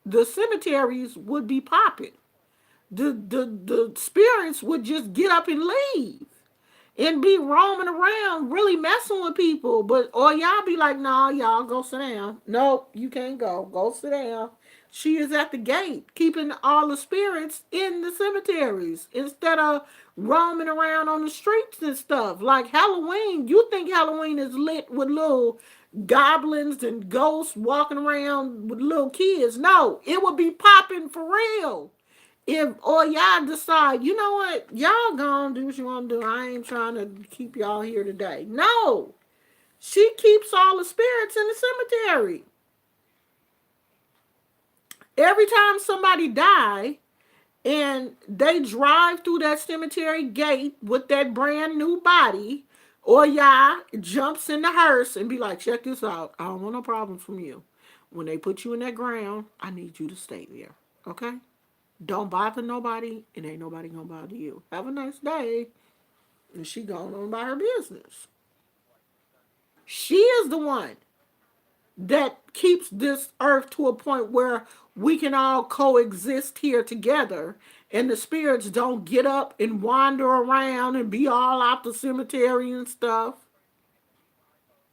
the cemeteries would be popping. The spirits would just get up and leave and be roaming around really messing with people. But or y'all be like, nah, y'all go sit down. Nope, you can't go. Go sit down. She is at the gate, keeping all the spirits in the cemeteries instead of roaming around on the streets and stuff. Like Halloween, you think Halloween is lit with little goblins and ghosts walking around with little kids. No, it would be popping for real if or y'all decide, you know what, y'all gonna do what you want to do. I ain't trying to keep y'all here today. No, she keeps all the spirits in the cemetery. Every time somebody die and they drive through that cemetery gate with that brand new body, or y'all jumps in the hearse and be like, check this out. I don't want no problems from you. When they put you in that ground, I need you to stay there. Okay? Don't bother nobody, and ain't nobody gonna bother you. Have a nice day. And she going on about her business. She is the one that keeps this earth to a point where we can all coexist here together, and the spirits don't get up and wander around and be all out the cemetery and stuff.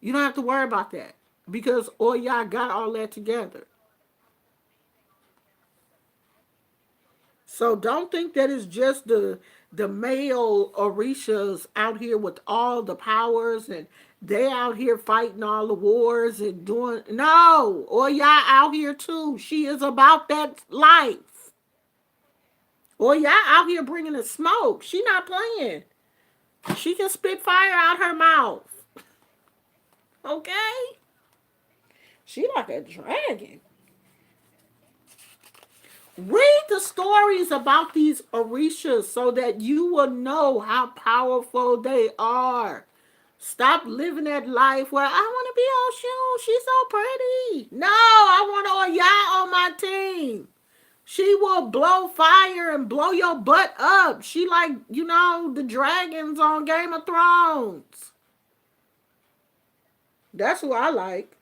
You don't have to worry about that, because Oya got all that together. So don't think that it's just the male Orishas out here with all the powers and they out here fighting all the wars and doing no. Oya out here too. She is about that life. Oya out here bringing the smoke. She not playing. She can spit fire out her mouth. Okay? She like a dragon. Read the stories about these orishas so that you will know how powerful they are. Stop living that life where I want to be Oshun. She's so pretty. No, I want Oya on my team. She will blow fire and blow your butt up. She like, the dragons on Game of Thrones. That's who I like.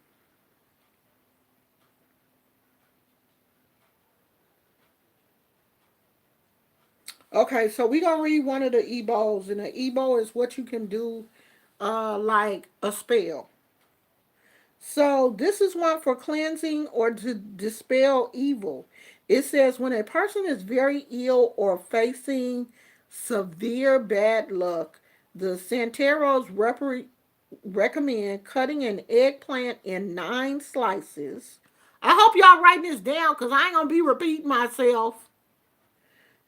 Okay, so we gonna read one of the ebos, and the ebo is what you can do, like a spell. So this is one for cleansing or to dispel evil. It says when a person is very ill or facing severe bad luck, the Santeros recommend cutting an eggplant in 9 slices. I hope y'all writing this down because I ain't gonna be repeating myself.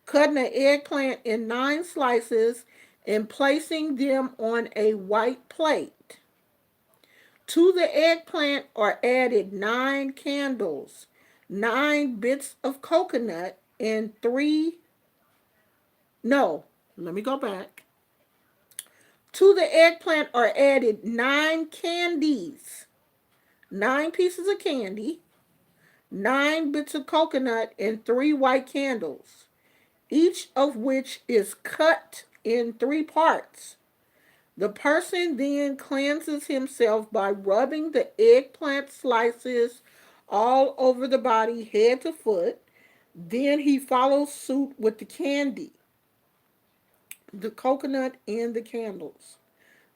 Cutting an eggplant in 9 slices and placing them on a white plate. To the eggplant are added 9 candles, 9 bits of coconut, and no, let me go back. To the eggplant are added 9 candies, 9 pieces of candy, 9 bits of coconut, and 3 white candles, each of which is cut in 3 parts. The person then cleanses himself by rubbing the eggplant slices all over the body, head to foot. Then he follows suit with the candy, the coconut, and the candles.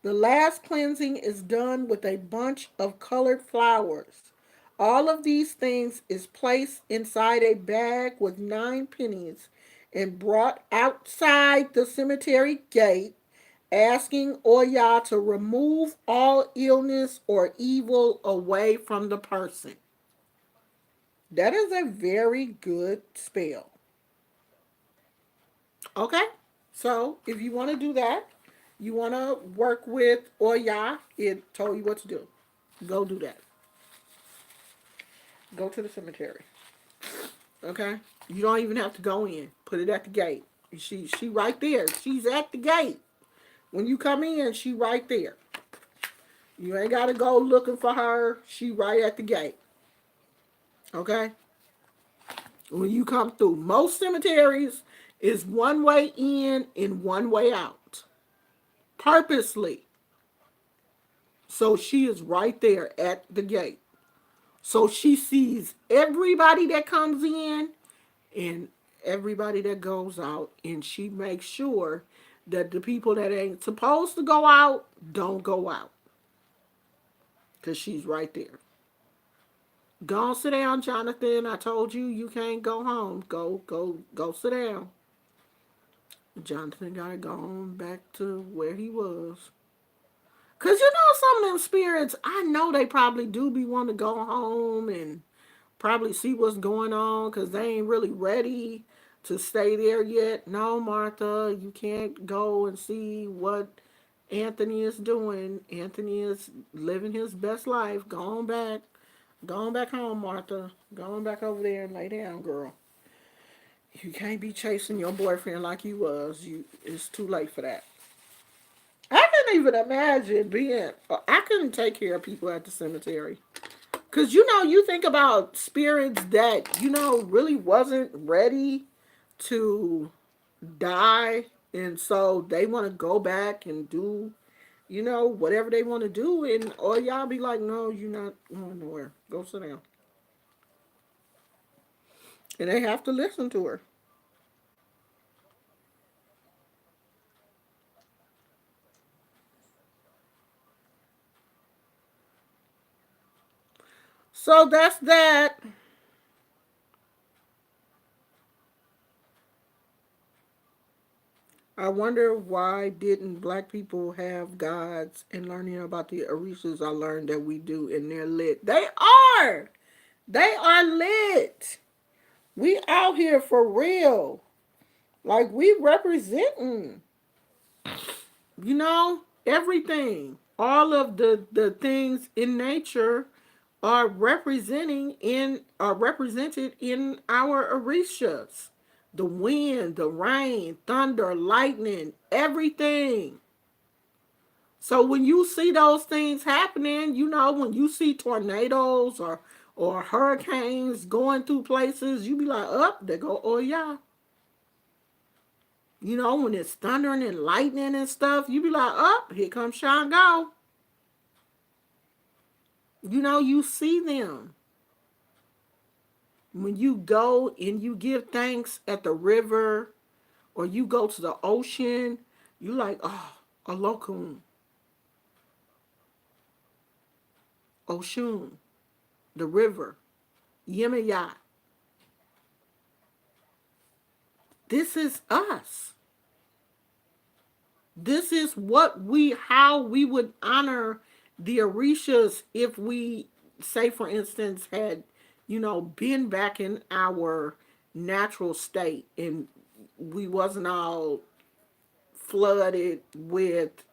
The last cleansing is done with a bunch of colored flowers. All of these things is placed inside a bag with 9 pennies and brought outside the cemetery gate, asking Oya to remove all illness or evil away from the person. That is a very good spell. Okay? So, if you want to do that, you want to work with Oya, it told you what to do. Go do that. Go to the cemetery. Okay? You don't even have to go in. Put it at the gate. She right there. She's at the gate. When you come in, she right there. You ain't got to go looking for her. She right at the gate. Okay? When you come through. Most cemeteries is one way in and one way out. Purposely. So she is right there at the gate. So she sees everybody that comes in and everybody that goes out. And she makes sure that the people that ain't supposed to go out don't go out. Because she's right there. Go on, sit down, Jonathan. I told you you can't go home. Go sit down. Jonathan gotta go on back to where he was. Cause some of them spirits, I know they probably do be wanting to go home and probably see what's going on because they ain't really ready to stay there yet. No, Martha, you can't go and see what Anthony is doing. Anthony is living his best life. Go on back. Go on back home, Martha. Go on back over there and lay down, girl. You can't be chasing your boyfriend like you was. It's too late for that. I couldn't even imagine being. I couldn't take care of people at the cemetery. Cause you think about spirits that really wasn't ready to die, and so they want to go back and do whatever they want to do, and or y'all be like, no, you're not going nowhere. Go sit down, and they have to listen to her. So that's that. I wonder why didn't black people have gods and learning about the orishas I learned that we do and they're lit. They are. They are lit. We out here for real. Like we representing. Everything, all of the things in nature are represented in our orishas. The wind, the rain, thunder, lightning, everything. So when you see those things happening, when you see tornadoes or hurricanes going through places, you be like, up, they go, oh yeah. When it's thundering and lightning and stuff, you be like, up, here comes Shango. You see them. When you go and you give thanks at the river or you go to the ocean, you like, oh, Olokun, Oshun, the river, Yemaya. This is us. This is how we would honor the Orishas if we, say, for instance, had, been back in our natural state and we wasn't all flooded with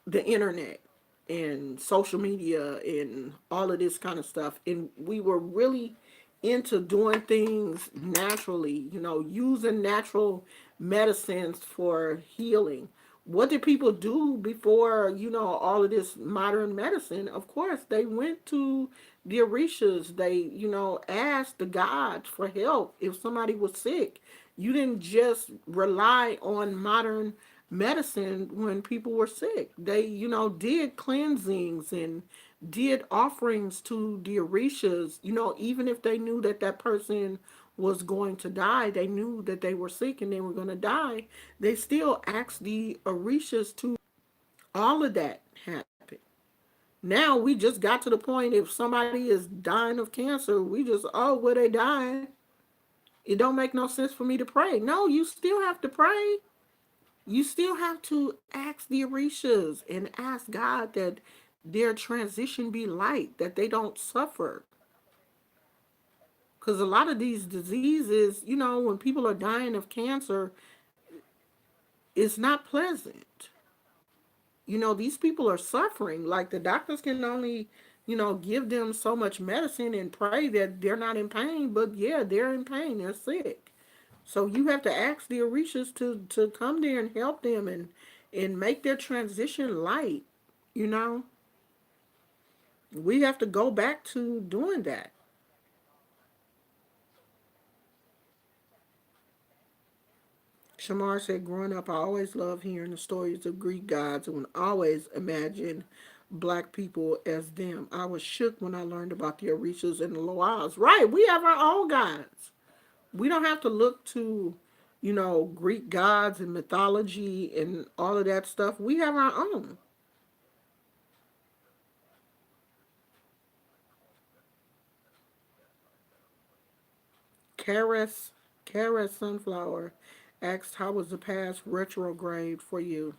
the internet and social media and all of this kind of stuff. And we were really into doing things naturally, using natural medicines for healing. What did people do before, all of this modern medicine? Of course, they went to the Orishas. They, asked the gods for help if somebody was sick. You didn't just rely on modern medicine when people were sick. They, did cleansings and did offerings to the Orishas, even if they knew that that person was going to die, they knew that they were sick and they were going to die, they still asked the Orishas to all of that happen. Now we just got to the point if somebody is dying of cancer, we just, oh, well, they dying. It don't make no sense for me to pray. No, you still have to pray. You still have to ask the Orishas and ask God that their transition be light, that they don't suffer. Because a lot of these diseases, when people are dying of cancer, it's not pleasant. These people are suffering. Like the doctors can only, give them so much medicine and pray that they're not in pain. But yeah, they're in pain. They're sick. So you have to ask the Orishas to come there and help them and make their transition light. You know, we have to go back to doing that. Shamar said, growing up, I always loved hearing the stories of Greek gods and would always imagine black people as them. I was shook when I learned about the Orishas and the Loas. Right, we have our own gods. We don't have to look to, Greek gods and mythology and all of that stuff. We have our own. Karis, Karis Sunflower asked, how was the past retrograde for you?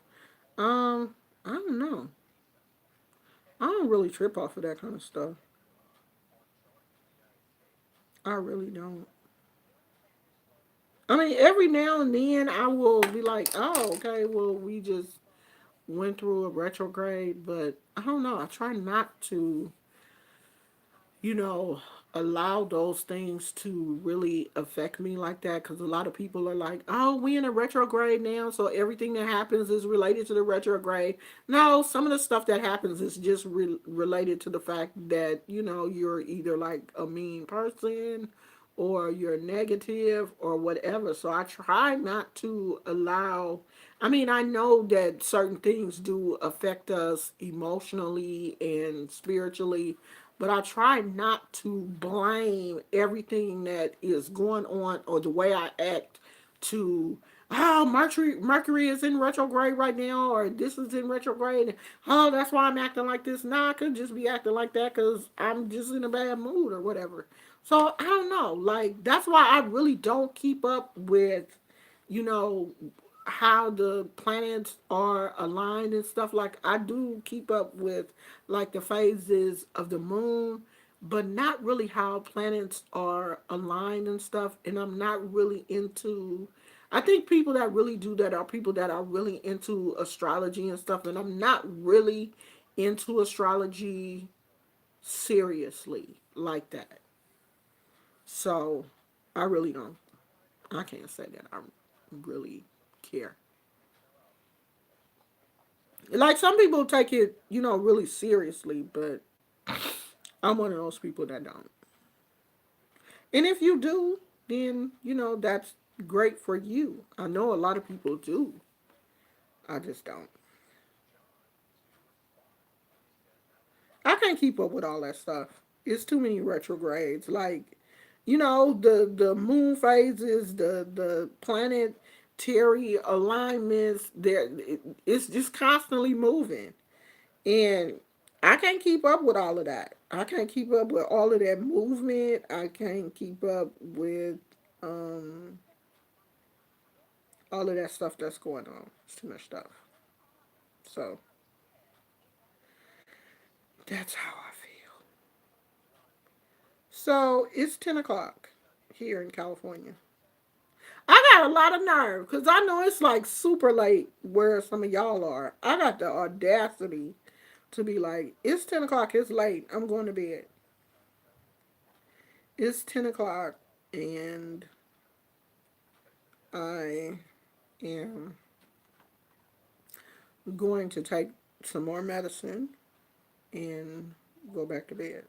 I don't know. I don't really trip off of that kind of stuff. I really don't. I mean, every now and then I will be like, oh, okay, well, we just went through a retrograde, but I don't know. I try not to, you know, allow those things to really affect me like that because a lot of people are like, oh, we in a retrograde now, so everything that happens is related to the retrograde. No, some of the stuff that happens is just related to the fact that, you're either like a mean person or you're negative or whatever. So I try not to allow. I mean, I know that certain things do affect us emotionally and spiritually, but I try not to blame everything that is going on or the way I act to, oh, Mercury is in retrograde right now, or this is in retrograde. Oh, that's why I'm acting like this. Nah, I could just be acting like that because I'm just in a bad mood or whatever. So I don't know. Like that's why I really don't keep up with, you know, how the planets are aligned and stuff. Like I do keep up with like the phases of the moon, but not really how planets are aligned and stuff. And I'm not really into. I think people that really do that are people that are really into astrology and stuff, and I'm not really into astrology seriously like that. So I really don't. I can't say that I really care. Like some people take it, really seriously, but I'm one of those people that don't. And if you do, then, that's great for you. I know a lot of people do. I just don't. I can't keep up with all that stuff. It's too many retrogrades. Like, the moon phases, the planetary alignments. It's just constantly moving, and I can't keep up with all of that. I can't keep up with all of that movement. I can't keep up with um all of that stuff that's going on. It's too much stuff. So that's how I feel. So it's 10 o'clock here in California. I got a lot of nerve because I know it's like super late where some of y'all are. I got the audacity to be like, it's 10 o'clock, it's late, I'm going to bed. It's 10 o'clock and I am going to take some more medicine and go back to bed.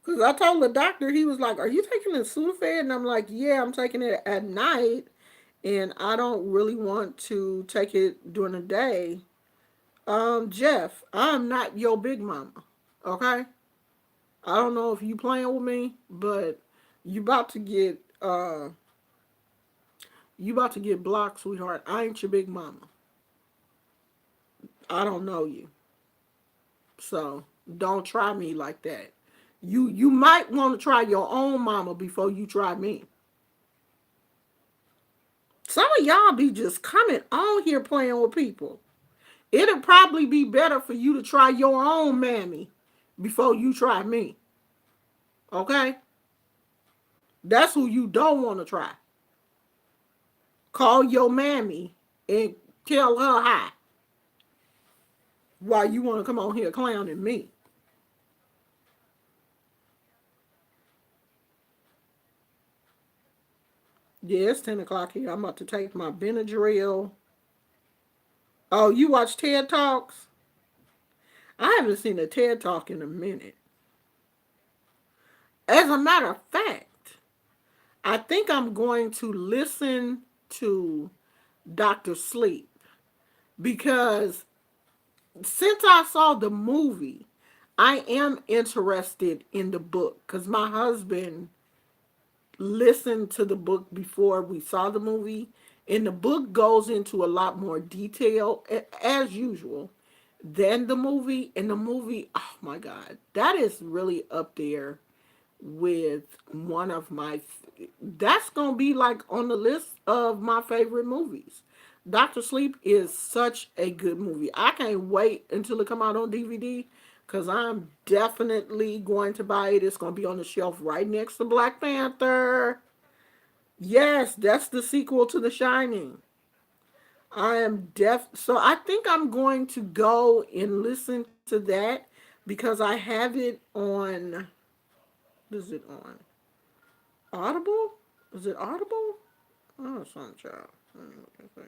Because I told the doctor, he was like, are you taking the Sudafed? And I'm like, yeah, I'm taking it at night and I don't really want to take it during the day. Jeff, I'm not your big mama. Okay? I don't know if you playing with me, but you about to get blocked, sweetheart. I ain't your big mama. I don't know you. So don't try me like that. You might want to try your own mama before you try me. Some of y'all be just coming on here playing with people. It'll probably be better for you to try your own mammy before you try me. Okay? That's who you don't want to try. Call your mammy and tell her hi while you want to come on here clowning me. Yeah, it's 10 o'clock here. I'm about to take my Benadryl. Oh, you watch TED Talks? I haven't seen a TED Talk in a minute. As a matter of fact, I think I'm going to listen to Dr. Sleep because since I saw the movie, I am interested in the book because my husband listened to the book before we saw the movie, and the book goes into a lot more detail, as usual, than the movie. And the movie, oh my God, that is really up there with one of my that's gonna be like on the list of my favorite movies. Dr. Sleep is such a good movie. I can't wait until it come out on DVD because I'm definitely going to buy it. It's gonna be on the shelf right next to Black Panther. Yes, that's the sequel to The Shining. I am so I think I'm going to go and listen to that because I have it on, what is it on? Audible? Is it Audible? Oh, some child. Let me look at that.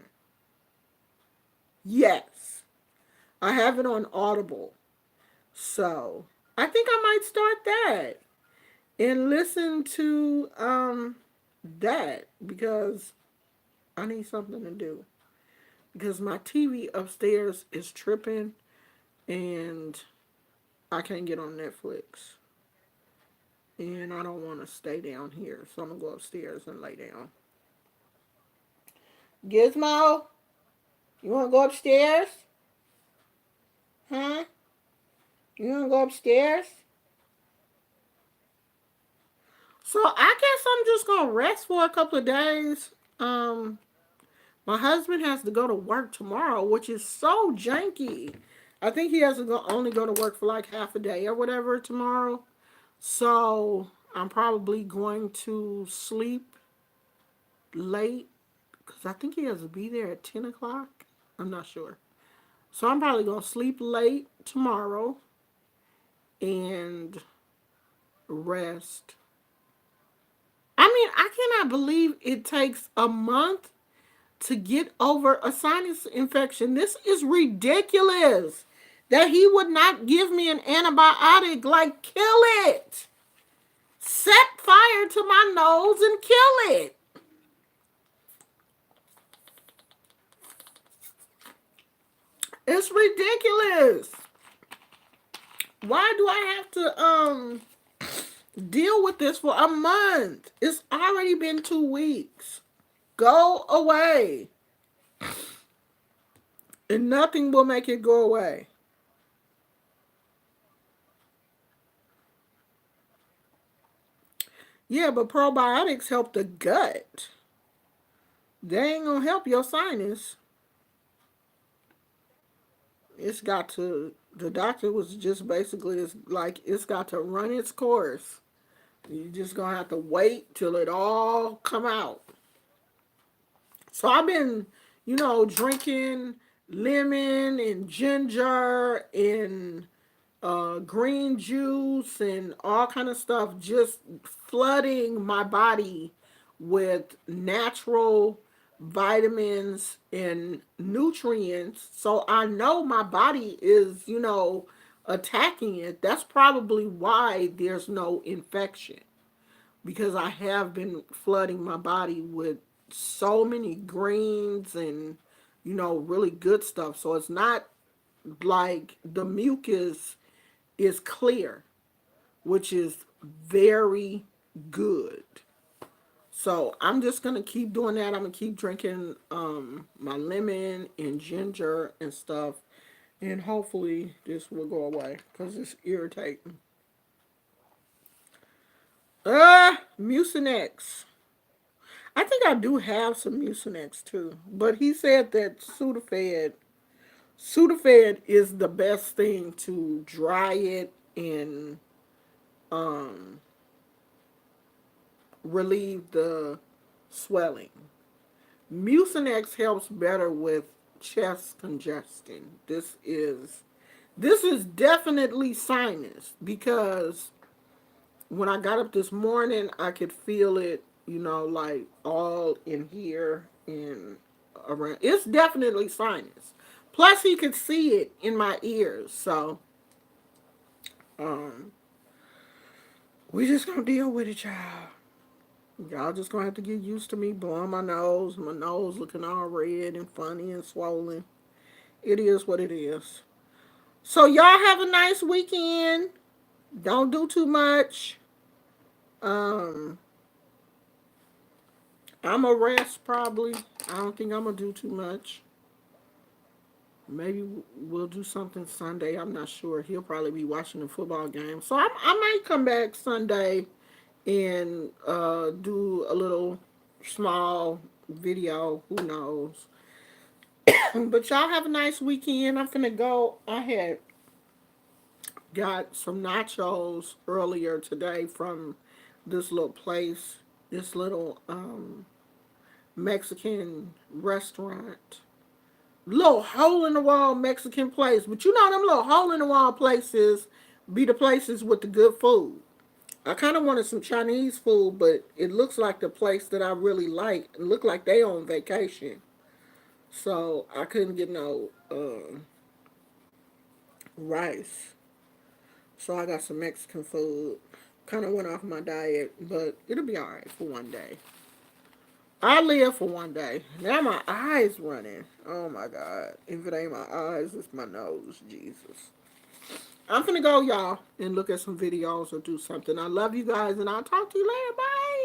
Yes, I have it on Audible. So I think I might start that and listen to that because I need something to do. Because my TV upstairs is tripping and I can't get on Netflix. And I don't want to stay down here. So I'm going to go upstairs and lay down. Gizmo, you want to go upstairs? Huh? You want to go upstairs? So I guess I'm just going to rest for a couple of days. Um, my husband has to go to work tomorrow, which is so janky. I think he has to only go to work for like half a day or whatever tomorrow. So I'm probably going to sleep late because I think he has to be there at 10 o'clock. I'm not sure. So I'm probably going to sleep late tomorrow and rest. I mean, I cannot believe it takes a month to get over a sinus infection. This is ridiculous. That he would not give me an antibiotic, like kill it. Set fire to my nose and kill it. It's ridiculous. Why do I have to deal with this for a month? It's already been 2 weeks. Go away. And nothing will make it go away. Yeah, but probiotics help the gut. They ain't gonna help your sinus. It's got to, the doctor was just basically, it's like it's got to run its course. You just gonna have to wait till it all come out. So I've been, drinking lemon and ginger and green juice and all kind of stuff, just flooding my body with natural vitamins and nutrients. So I know my body is, attacking it. That's probably why there's no infection, because I have been flooding my body with so many greens and, really good stuff. So it's not like the mucus is clear, which is very good. So I'm just gonna keep doing that. I'm gonna keep drinking my lemon and ginger and stuff, and hopefully this will go away because it's irritating. Mucinex. I think I do have some Mucinex too, but he said that Sudafed is the best thing to dry it and um, relieve the swelling. Mucinex helps better with chest congestion. This is definitely sinus, because when I got up this morning, I could feel it, like all in here and around. It's definitely sinus. Plus, he could see it in my ears. So, um, we just gonna deal with it, y'all. Y'all just gonna have to get used to me blowing my nose looking all red and funny and swollen. It is what it is. So, y'all have a nice weekend. Don't do too much. Um, I'm a rest probably. I don't think I'm gonna do too much. Maybe we'll do something Sunday. I'm not sure. He'll probably be watching the football game. So I might come back Sunday and do a little small video. Who knows? But y'all have a nice weekend. I'm finna go. I had got some nachos earlier today from this little place, this little Mexican restaurant. Little hole in the wall Mexican place. But you know them little hole in the wall places be the places with the good food. I kind of wanted some Chinese food, but it looks like the place that I really like. It looked like they on vacation. So I couldn't get no rice. So I got some Mexican food. Kind of went off my diet, but it'll be alright for one day. I live for one day. Now my eyes running. Oh my God. If it ain't my eyes, it's my nose. Jesus. I'm finna go, y'all, and look at some videos or do something. I love you guys, and I'll talk to you later. Bye.